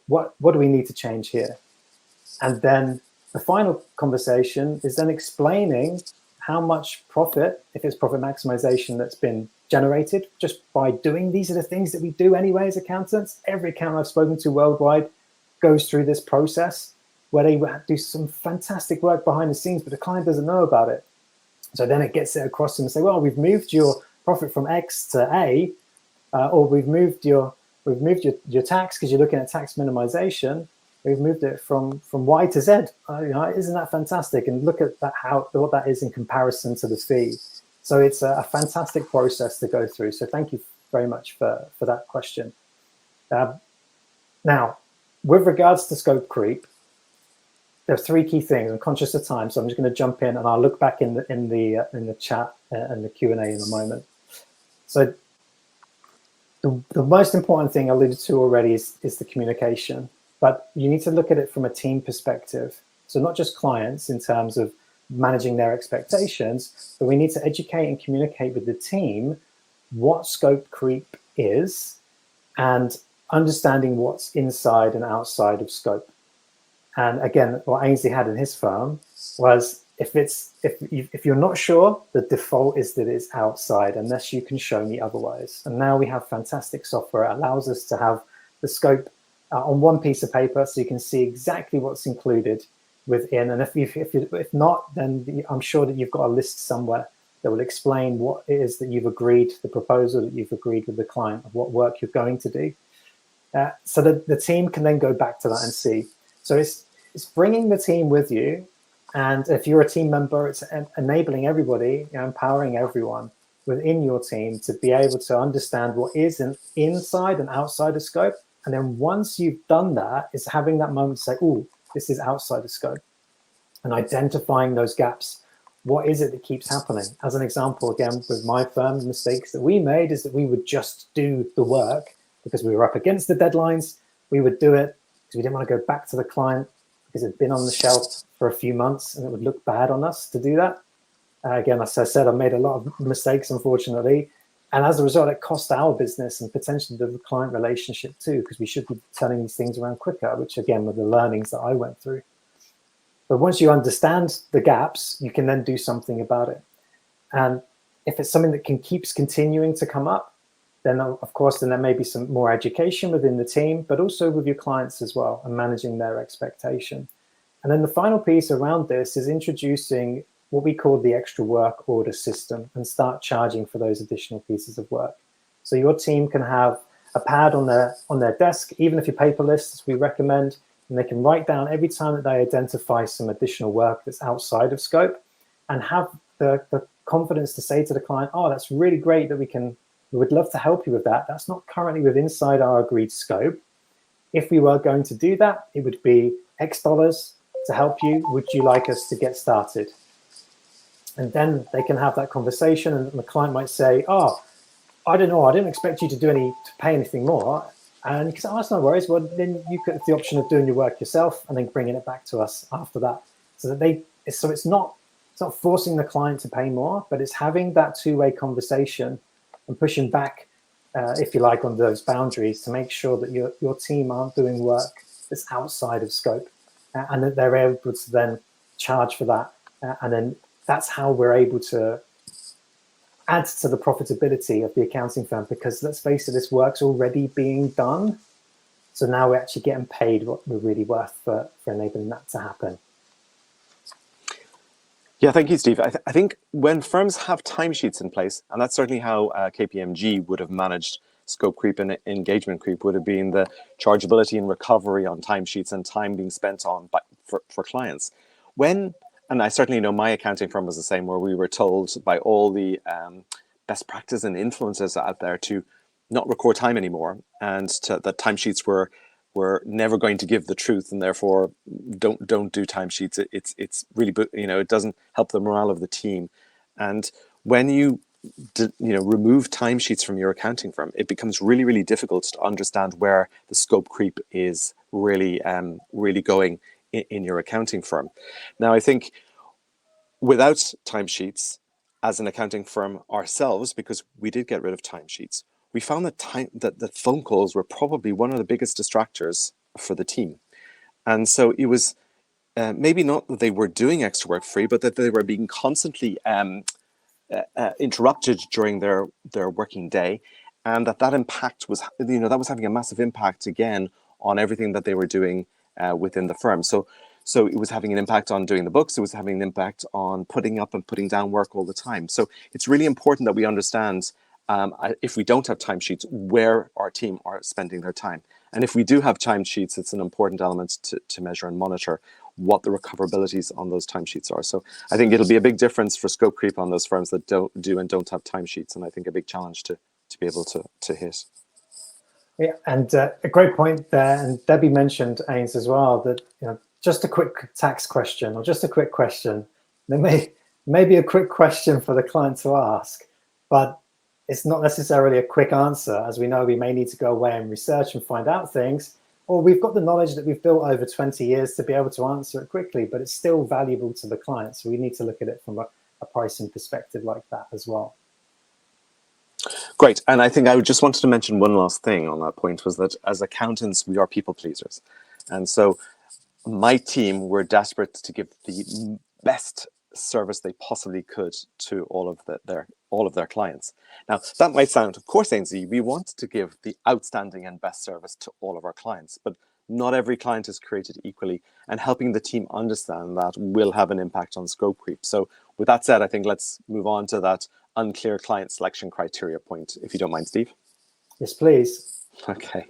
Speaker 2: what do we need to change here? And then the final conversation is then explaining how much profit, if it's profit maximization that's been generated just by doing, these are the things that we do anyway as accountants. Every accountant I've spoken to worldwide goes through this process where they do some fantastic work behind the scenes, but the client doesn't know about it. So then it gets it across to them and say, well, we've moved your profit from X to A, or we've moved your tax because you're looking at tax minimization. We've moved it from Y to Z. Isn't that fantastic? And look at that, what that is in comparison to the fee. So it's a fantastic process to go through. So thank you very much for that question. Now, with regards to scope creep, there are three key things. I'm conscious of time, so I'm just going to jump in, and I'll look back in the chat and the Q&A in a moment. So the most important thing I alluded to already is the communication. But you need to look at it from a team perspective. So not just clients in terms of managing their expectations, but we need to educate and communicate with the team what scope creep is and understanding what's inside and outside of scope. And again, what Ainsley had in his firm was if you're not sure, the default is that it's outside unless you can show me otherwise. And now we have fantastic software. It allows us to have the scope on one piece of paper, so you can see exactly what's included within. And if not, then I'm sure that you've got a list somewhere that will explain what it is that you've agreed, the proposal that you've agreed with the client of what work you're going to do. So that the team can then go back to that and see. So it's bringing the team with you. And if you're a team member, it's enabling everybody, empowering everyone within your team to be able to understand what is inside and outside of scope. And then once you've done that, it's having that moment to say, oh, this is outside of scope, and identifying those gaps. What is it that keeps happening? As an example, again, with my firm, the mistakes that we made is that we would just do the work because we were up against the deadlines. We would do it because we didn't want to go back to the client because it had been on the shelf for a few months and it would look bad on us to do that. Again, as I said, I've made a lot of mistakes, unfortunately. And as a result, it cost our business and potentially the client relationship too, because we should be turning these things around quicker, which again were the learnings that I went through. But once you understand the gaps, you can then do something about it. And if it's something that keeps continuing to come up, then of course, then there may be some more education within the team, but also with your clients as well, and managing their expectation. And then the final piece around this is introducing what we call the extra work order system and start charging for those additional pieces of work. So your team can have a pad on their desk, even if you're paperless, as we recommend, and they can write down every time that they identify some additional work that's outside of scope, and have the confidence to say to the client, oh, that's really great that we would love to help you with that. That's not currently within inside our agreed scope. If we were going to do that, it would be X dollars to help you. Would you like us to get started? And then they can have that conversation, and the client might say, oh, I don't know, I didn't expect you to pay anything more. And you can say, oh, that's no worries. Well, then you could have the option of doing your work yourself and then bringing it back to us after that. So that it's not forcing the client to pay more, but it's having that two-way conversation and pushing back, if you like, on those boundaries to make sure that your team aren't doing work that's outside of scope, and that they're able to then charge for that. And then that's how we're able to add to the profitability of the accounting firm, because let's face it, this work's already being done. So now we're actually getting paid what we're really worth for enabling that to happen.
Speaker 3: Yeah, thank you, Steve. I think when firms have timesheets in place, and that's certainly how KPMG would have managed scope creep and engagement creep, would have been the chargeability and recovery on timesheets and time being spent on for clients. And I certainly know my accounting firm was the same, where we were told by all the best practice and influencers out there to not record time anymore, and that timesheets were never going to give the truth, and therefore don't do timesheets. It's really, it doesn't help the morale of the team. And when you remove timesheets from your accounting firm, it becomes really, really difficult to understand where the scope creep is really going in your accounting firm. Now, I think without timesheets, as an accounting firm ourselves, because we did get rid of timesheets, we found that phone calls were probably one of the biggest distractors for the team. And so it was maybe not that they were doing extra work free, but that they were being constantly interrupted during their working day, and that impact was, that was having a massive impact again on everything that they were doing within the firm. So it was having an impact on doing the books. It was having an impact on putting up and putting down work all the time. So it's really important that we understand, if we don't have timesheets, where our team are spending their time. And if we do have timesheets, it's an important element to measure and monitor what the recoverabilities on those timesheets are. So I think it'll be a big difference for scope creep on those firms that don't have timesheets, and I think a big challenge to be able to hit.
Speaker 2: Yeah, and a great point there. And Debbie mentioned, Ains, as well, that just a quick tax question, or just a quick question. There may be a quick question for the client to ask, but it's not necessarily a quick answer. As we know, we may need to go away and research and find out things, or we've got the knowledge that we've built over 20 years to be able to answer it quickly, but it's still valuable to the client. So we need to look at it from a pricing perspective like that as well.
Speaker 3: Great. And I think I just wanted to mention one last thing on that point, was that as accountants, we are people pleasers. And so my team were desperate to give the best service they possibly could to all of their clients. Now, that might sound, of course, Ainsley, we want to give the outstanding and best service to all of our clients, but not every client is created equally, and helping the team understand that will have an impact on scope creep. So with that said, I think let's move on to that unclear client selection criteria point, if you don't mind, Steve.
Speaker 2: Yes, please.
Speaker 3: Okay.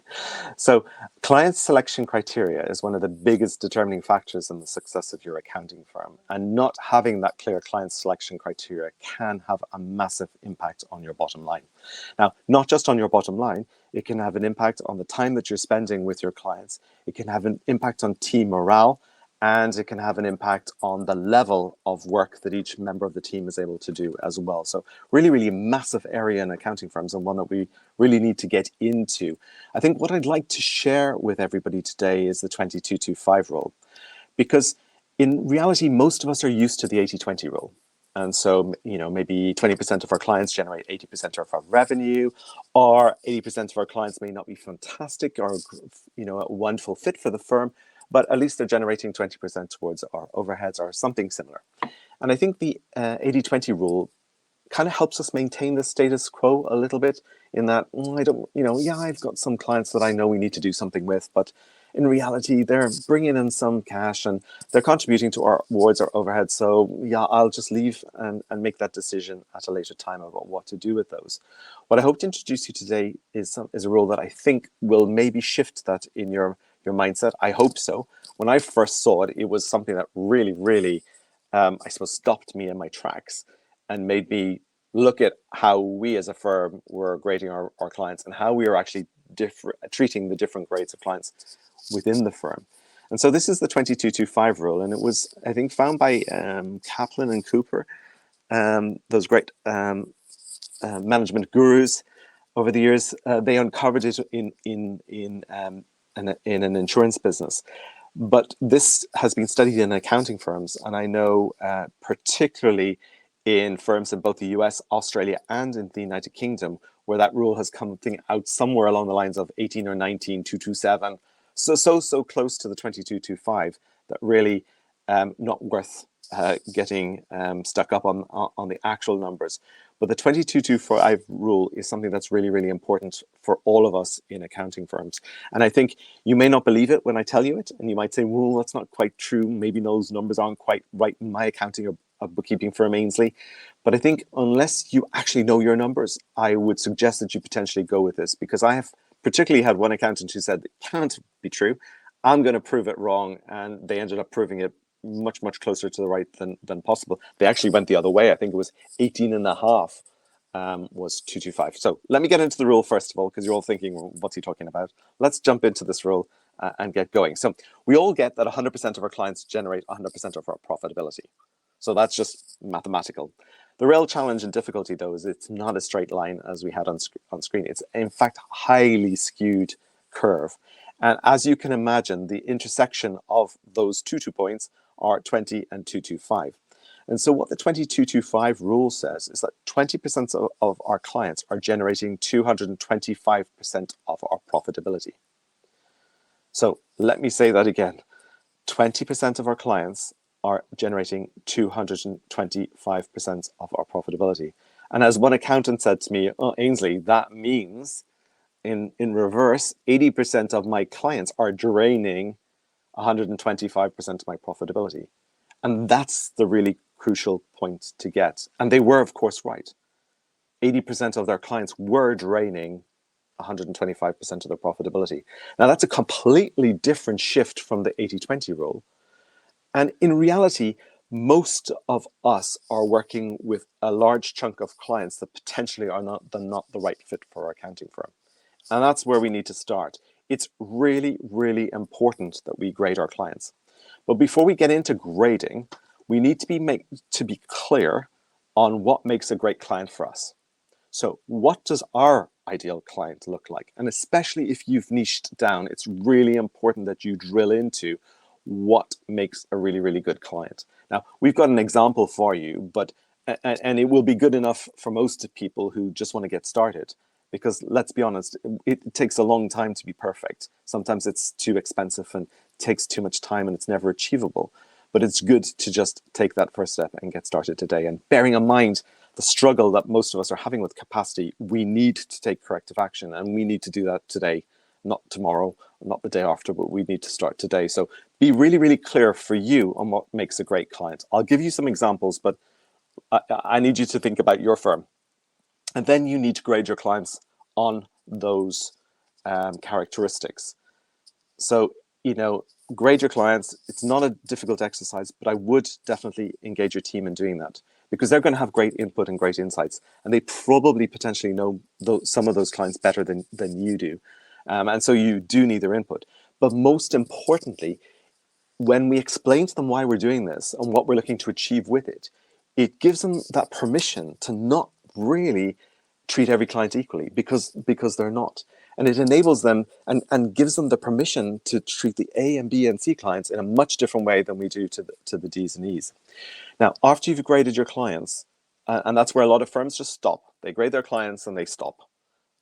Speaker 3: So client selection criteria is one of the biggest determining factors in the success of your accounting firm. And not having that clear client selection criteria can have a massive impact on your bottom line. Now, not just on your bottom line, it can have an impact on the time that you're spending with your clients. It can have an impact on team morale, and it can have an impact on the level of work that each member of the team is able to do as well. So really, really massive area in accounting firms, and one that we really need to get into. I think what I'd like to share with everybody today is the 22-25 rule, because in reality, most of us are used to the 80-20 rule. And so, maybe 20% of our clients generate 80% of our revenue, or 80% of our clients may not be fantastic or, a wonderful fit for the firm, but at least they're generating 20% towards our overheads or something similar. And I think the 80-20 rule kind of helps us maintain the status quo a little bit, in that I've got some clients that I know we need to do something with, but in reality, they're bringing in some cash and they're contributing towards our overhead. So I'll just leave and make that decision at a later time about what to do with those. What I hope to introduce you today is a rule that I think will maybe shift that in your mindset. I hope so. When I first saw it, it was something that really, really, I suppose, stopped me in my tracks and made me look at how we as a firm were grading our clients and how we were actually treating the different grades of clients within the firm. And so this is the 2225 rule, and it was, I think, found by Kaplan and Cooper, those great management gurus over the years. They uncovered it in an insurance business. But this has been studied in accounting firms, and I know particularly in firms in both the US, Australia, and in the United Kingdom, where that rule has come out somewhere along the lines of 18 or 19, 227. So close to the 2225 that really not worth getting stuck up on the actual numbers. But the 2225 rule is something that's really, really important for all of us in accounting firms. And I think you may not believe it when I tell you it, and you might say, well, that's not quite true. Maybe those numbers aren't quite right in my accounting or bookkeeping firm, Ainsley. But I think unless you actually know your numbers, I would suggest that you potentially go with this, because I have particularly had one accountant who said it can't be true. I'm going to prove it wrong. And they ended up proving it much, much closer to the right than possible. They actually went the other way. I think it was 18 and a half was 225. So let me get into the rule first of all, because you're all thinking, well, what's he talking about? Let's jump into this rule and get going. So we all get that 100% of our clients generate 100% of our profitability. So that's just mathematical. The real challenge and difficulty, though, is it's not a straight line as we had on screen. It's, in fact, a highly skewed curve. And as you can imagine, the intersection of those two points are 20 and 225. And so what the 2225 rule says is that 20% of our clients are generating 225% of our profitability. So let me say that again. 20% of our clients are generating 225% of our profitability. And as one accountant said to me, oh, Ainsley, that means in reverse, 80% of my clients are draining 125% of my profitability. And that's the really crucial point to get. And they were, of course, right. 80% of their clients were draining 125% of their profitability. Now, that's a completely different shift from the 80-20 rule. And in reality, most of us are working with a large chunk of clients that potentially are not the right fit for our accounting firm. And that's where we need to start. It's really, really important that we grade our clients. But before we get into grading, we need to be clear on what makes a great client for us. So what does our ideal client look like? And especially if you've niched down, it's really important that you drill into what makes a really, really good client. Now, we've got an example for you, and it will be good enough for most people who just want to get started. Because let's be honest, it takes a long time to be perfect. Sometimes it's too expensive and takes too much time and it's never achievable. But it's good to just take that first step and get started today. And bearing in mind the struggle that most of us are having with capacity, we need to take corrective action, and we need to do that today, not tomorrow, not the day after, but we need to start today. So be really, really clear for you on what makes a great client. I'll give you some examples, but I need you to think about your firm. And then you need to grade your clients on those characteristics. So, grade your clients. It's not a difficult exercise, but I would definitely engage your team in doing that, because they're going to have great input and great insights. And they probably potentially know some of those clients better than you do. And so you do need their input. But most importantly, when we explain to them why we're doing this and what we're looking to achieve with it, it gives them that permission to not really treat every client equally, because they're not. And it enables them and gives them the permission to treat the A and B and C clients in a much different way than we do to the D's and E's. Now, after you've graded your clients, and that's where a lot of firms just stop. They grade their clients and they stop.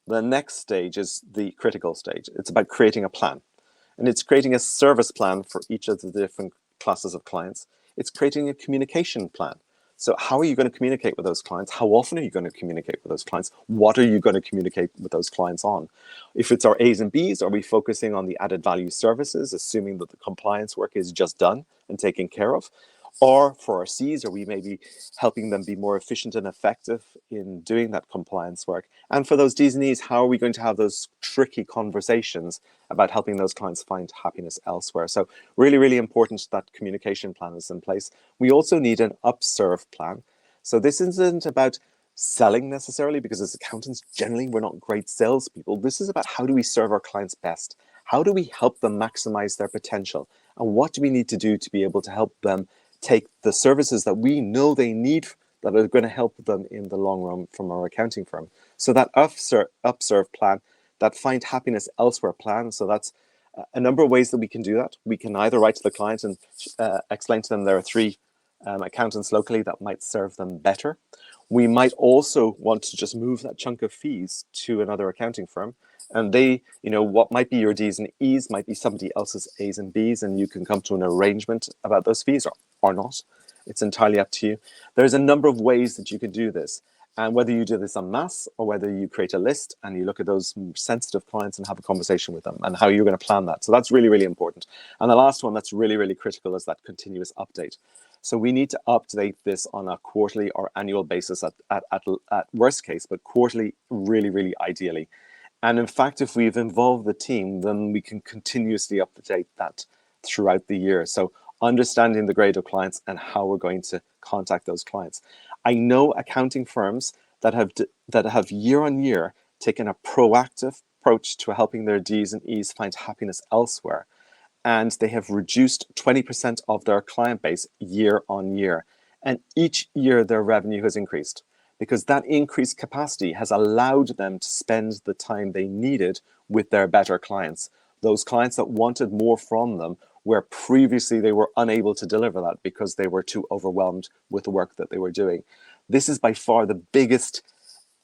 Speaker 3: The next stage is the critical stage. It's about creating a plan. And it's creating a service plan for each of the different classes of clients. It's creating a communication plan. So how are you going to communicate with those clients? How often are you going to communicate with those clients? What are you going to communicate with those clients on? If it's our A's and B's, are we focusing on the added value services, assuming that the compliance work is just done and taken care of? Or for our C's, are we maybe helping them be more efficient and effective in doing that compliance work? And for those D's and E's, how are we going to have those tricky conversations about helping those clients find happiness elsewhere? So really, really important that communication plan is in place. We also need an upserve plan. So this isn't about selling necessarily, because as accountants, generally, we're not great salespeople. This is about how do we serve our clients best? How do we help them maximize their potential? And what do we need to do to be able to help them take the services that we know they need that are going to help them in the long run from our accounting firm? So that upserve plan, that find happiness elsewhere plan. So that's a number of ways that we can do that. We can either write to the client and explain to them there are 3 accountants locally that might serve them better. We might also want to just move that chunk of fees to another accounting firm. And they, what might be your D's and E's might be somebody else's A's and B's, and you can come to an arrangement about those fees or not. It's entirely up to you. There's a number of ways that you can do this. And whether you do this en masse or whether you create a list and you look at those sensitive clients and have a conversation with them and how you're going to plan that. So that's really, really important. And the last one that's really, really critical is that continuous update. So we need to update this on a quarterly or annual basis at worst case, but quarterly, really, really ideally. And in fact, if we've involved the team, then we can continuously update that throughout the year. So understanding the grade of clients and how we're going to contact those clients. I know accounting firms that have year on year taken a proactive approach to helping their D's and E's find happiness elsewhere. And they have reduced 20% of their client base year on year. And each year their revenue has increased, because that increased capacity has allowed them to spend the time they needed with their better clients. Those clients that wanted more from them, where previously they were unable to deliver that because they were too overwhelmed with the work that they were doing. This is by far the biggest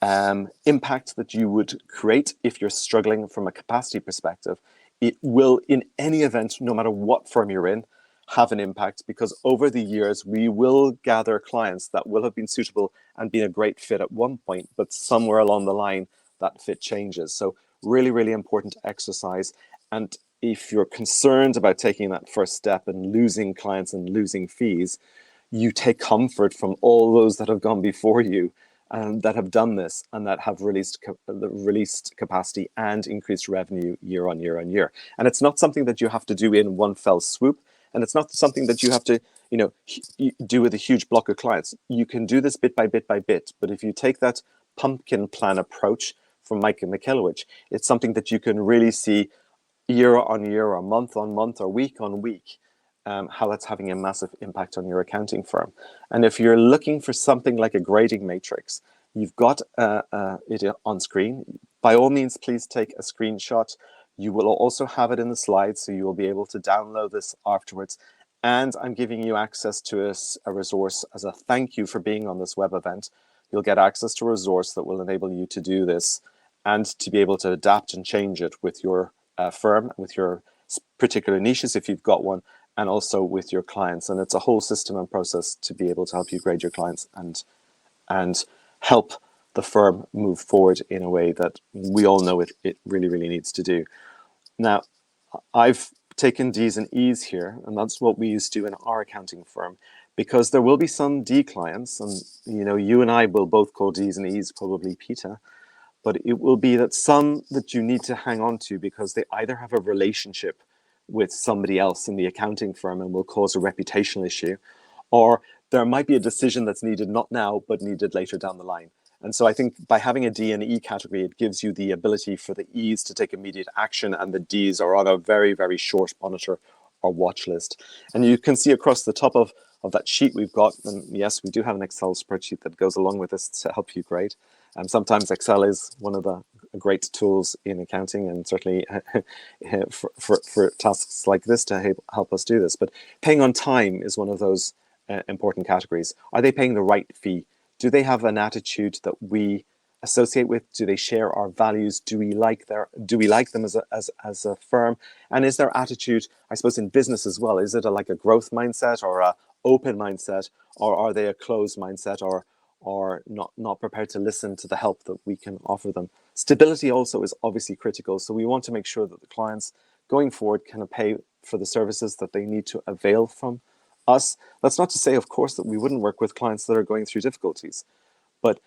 Speaker 3: impact that you would create if you're struggling from a capacity perspective. It will, in any event, no matter what firm you're in, have an impact, because over the years we will gather clients that will have been suitable and been a great fit at one point, but somewhere along the line that fit changes. So really, really important exercise. And if you're concerned about taking that first step and losing clients and losing fees, you take comfort from all those that have gone before you and that have done this and that have released capacity and increased revenue year on year on year. And it's not something that you have to do in one fell swoop. And it's not something that you have to, do with a huge block of clients. You can do this bit by bit by bit. But if you take that pumpkin plan approach from Mike and Mikhalowicz, it's something that you can really see year on year or month on month or week on week, how that's having a massive impact on your accounting firm. And if you're looking for something like a grading matrix, you've got it on screen. By all means, please take a screenshot. You will also have it in the slides, so you will be able to download this afterwards. And I'm giving you access to a resource as a thank you for being on this web event. You'll get access to a resource that will enable you to do this and to be able to adapt and change it with your firm, with your particular niches if you've got one, and also with your clients. And it's a whole system and process to be able to help you grade your clients and help the firm move forward in a way that we all know it really, really needs to do. Now, I've taken D's and E's here, and that's what we used to do in our accounting firm, because there will be some D clients, and you and I will both call D's and E's probably Peter, but it will be that some that you need to hang on to because they either have a relationship with somebody else in the accounting firm and will cause a reputational issue, or there might be a decision that's needed not now, but needed later down the line. And so I think by having a D and E category, it gives you the ability for the E's to take immediate action, and the D's are on a very, very short monitor or watch list. And you can see across the top of that sheet we've got, and yes, we do have an Excel spreadsheet that goes along with this to help you grade. Sometimes Excel is one of the great tools in accounting, and certainly for tasks like this to help us do this. But paying on time is one of those important categories. Are they paying the right fee? Do they have an attitude that we associate with? Do they share our values? Do we like them as a firm? And is their attitude, I suppose, in business as well? Is it like a growth mindset or a open mindset, or are they a closed mindset, or not prepared to listen to the help that we can offer them? Stability also is obviously critical. So we want to make sure that the clients going forward can pay for the services that they need to avail from us. That's not to say, of course, that we wouldn't work with clients that are going through difficulties, but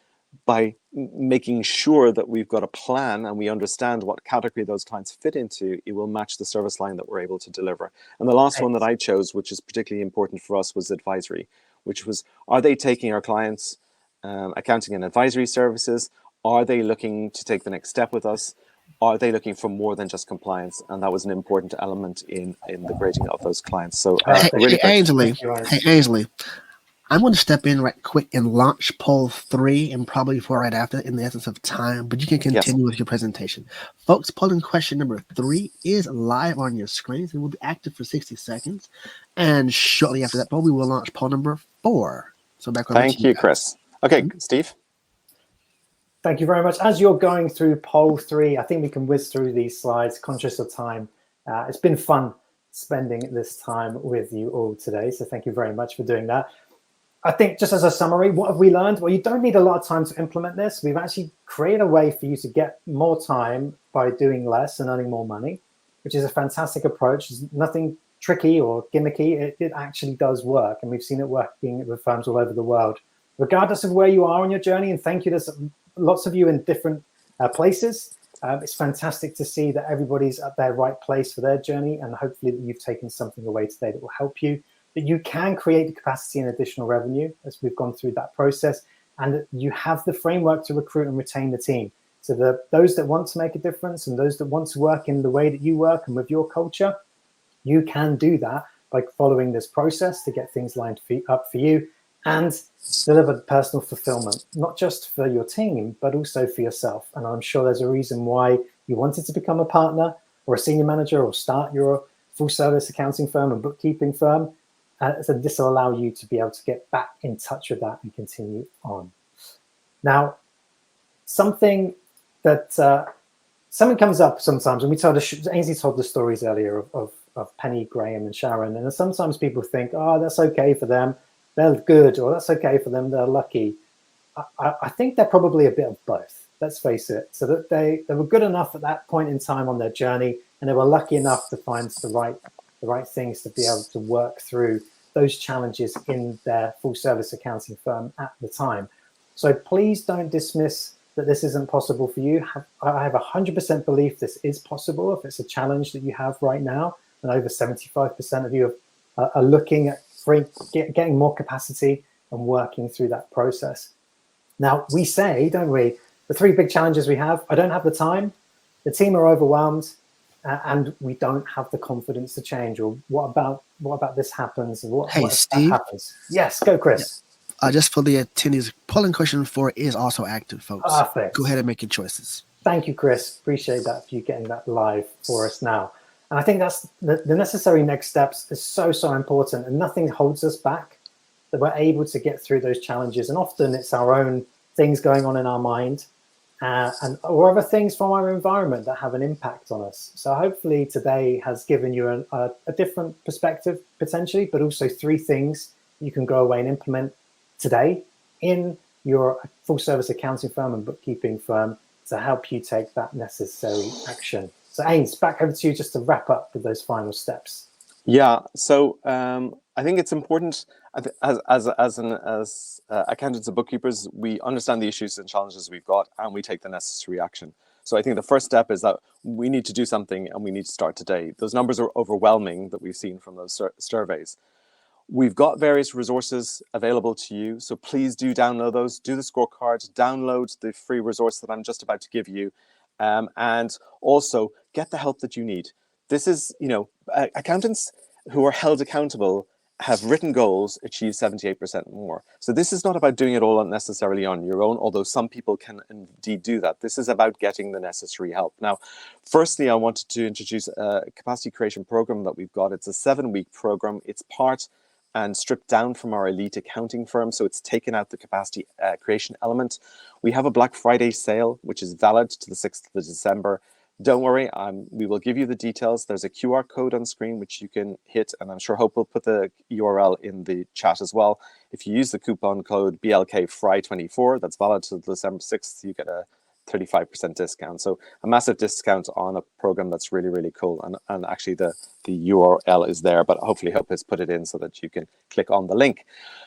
Speaker 3: by making sure that we've got a plan and we understand what category those clients fit into, it will match the service line that we're able to deliver. And the last one that I chose, which is particularly important for us, was advisory, which was, are they taking our clients' accounting and advisory services? Are they looking to take the next step with us? Are they looking for more than just compliance? And that was an important element in the grading of those clients. So
Speaker 1: hey, Ainsley, I'm going to step in right quick and launch poll 3 and probably 4 right after in the essence of time, but you can continue with your presentation. Folks, polling question number 3 is live on your screens and will be active for 60 seconds. And shortly after that poll, we will launch poll number 4. So back over to you.
Speaker 3: Thank you, Chris. Okay, Steve.
Speaker 2: Thank you very much. As you're going through poll 3, I think we can whiz through these slides, conscious of time. It's been fun spending this time with you all today, so thank you very much for doing that. I think just as a summary, what have we learned? Well, you don't need a lot of time to implement this. We've actually created a way for you to get more time by doing less and earning more money, which is a fantastic approach. There's nothing tricky or gimmicky. It actually does work, and we've seen it working with firms all over the world. Regardless of where you are on your journey, and thank you, there's lots of you in different places. It's fantastic to see that everybody's at their right place for their journey, and hopefully that you've taken something away today that will help you, that you can create the capacity and additional revenue as we've gone through that process, and that you have the framework to recruit and retain the team. So those that want to make a difference and those that want to work in the way that you work and with your culture, you can do that by following this process to get things lined up for you and deliver personal fulfillment, not just for your team, but also for yourself. And I'm sure there's a reason why you wanted to become a partner or a senior manager or start your full service accounting firm and bookkeeping firm. So this will allow you to be able to get back in touch with that and continue on. Now, something comes up sometimes, and Ainsley told the stories earlier of Penny, Graham, and Sharon, and sometimes people think, oh, that's okay for them, they're good, or that's okay for them, they're lucky. I think they're probably a bit of both, let's face it. So that they were good enough at that point in time on their journey, and they were lucky enough to find the right things to be able to work through those challenges in their full service accounting firm at the time. So please don't dismiss that this isn't possible for you. I have 100% belief this is possible if it's a challenge that you have right now, and over 75% of you are looking at getting more capacity and working through that process. Now, we say, don't we, the 3 big challenges we have: I don't have the time, the team are overwhelmed, and we don't have the confidence to change. Or what about this happens? What if Steve, that happens? Yes, go, Chris.
Speaker 1: Yeah. Just for the attendees, polling question 4 is also active, folks.
Speaker 2: Perfect.
Speaker 1: Go ahead and make your choices.
Speaker 2: Thank you, Chris. Appreciate that for you getting that live for us now. And I think that's the necessary next steps is so important, and nothing holds us back, that we're able to get through those challenges. And often it's our own things going on in our mind, or other things from our environment that have an impact on us. So hopefully today has given you a different perspective potentially, but also 3 things you can go away and implement today in your full service accounting firm and bookkeeping firm to help you take that necessary action. So Ains, back over to you just to wrap up with those final steps.
Speaker 3: Yeah, so I think it's important as accountants and bookkeepers, we understand the issues and challenges we've got, and we take the necessary action. So I think the first step is that we need to do something, and we need to start today. Those numbers are overwhelming that we've seen from those surveys. We've got various resources available to you, so please do download those, do the scorecard, download the free resource that I'm just about to give you, and also get the help that you need. This is, accountants who are held accountable have written goals achieve 78% more. So this is not about doing it all necessarily on your own, although some people can indeed do that. This is about getting the necessary help. Now, firstly, I wanted to introduce a capacity creation program that we've got. It's a 7-week program. It's part and stripped down from our elite accounting firm, so it's taken out the capacity creation element. We have a Black Friday sale, which is valid to the 6th of December. Don't worry, we will give you the details. There's a QR code on screen which you can hit, and I'm sure Hope will put the URL in the chat as well. If you use the coupon code BLKFRY24, that's valid till December 6th, you get a 35% discount. So a massive discount on a program that's really, really cool. And actually the URL is there, but hopefully Hope has put it in so that you can click on the link.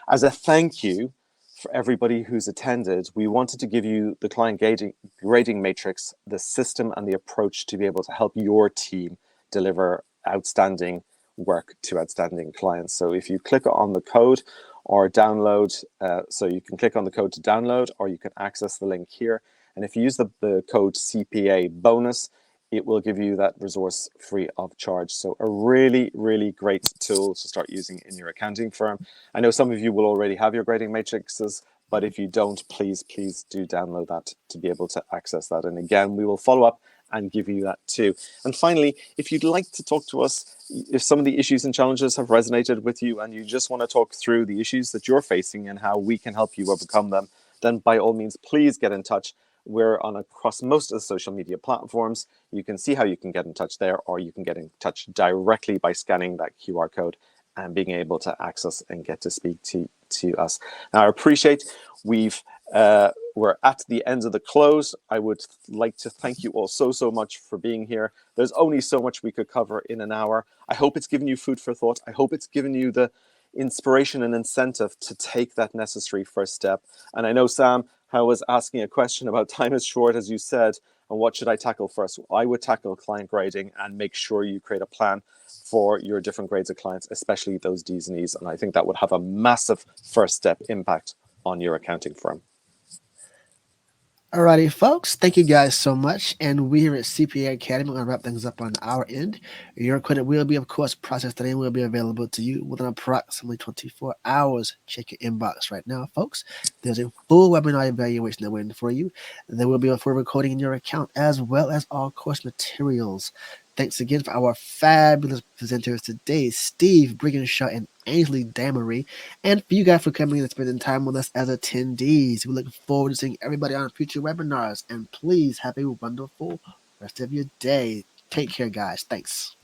Speaker 3: As a thank you, for everybody who's attended, we wanted to give you the client grading matrix, the system and the approach to be able to help your team deliver outstanding work to outstanding clients. So if you click on the code or download, so you can click on the code to download, or you can access the link here. And if you use the code CPA bonus, it will give you that resource free of charge. So a really, really great tool to start using in your accounting firm. I know some of you will already have your grading matrices, but if you don't, please do download that to be able to access that. And again, we will follow up and give you that too. And finally, if you'd like to talk to us, if some of the issues and challenges have resonated with you and you just want to talk through the issues that you're facing and how we can help you overcome them, then by all means, please get in touch. We're on across most of the social media platforms. You can see how you can get in touch there, or you can get in touch directly by scanning that QR code and being able to access and get to speak to us. Now, I appreciate we're at the end of the close. I would like to thank you all so much for being here. There's only so much we could cover in an hour. I hope it's given you food for thought. I hope it's given you the inspiration and incentive to take that necessary first step. And I know Sam was asking a question about time is short, as you said, and what should I tackle first? I would tackle client grading and make sure you create a plan for your different grades of clients, especially those D's and E's. And I think that would have a massive first step impact on your accounting firm.
Speaker 1: Alrighty, folks. Thank you guys so much. And we here at CPA Academy are going to wrap things up on our end. Your credit will be, of course, processed today and will be available to you within approximately 24 hours. Check your inbox right now, folks. There's a full webinar evaluation waiting for you. There will be a full recording in your account as well as all course materials. Thanks again for our fabulous presenters today, Steve Briggenshaw and Ainsley Damery, and for you guys for coming and spending time with us as attendees. We look forward to seeing everybody on future webinars, and please have a wonderful rest of your day. Take care, guys. Thanks.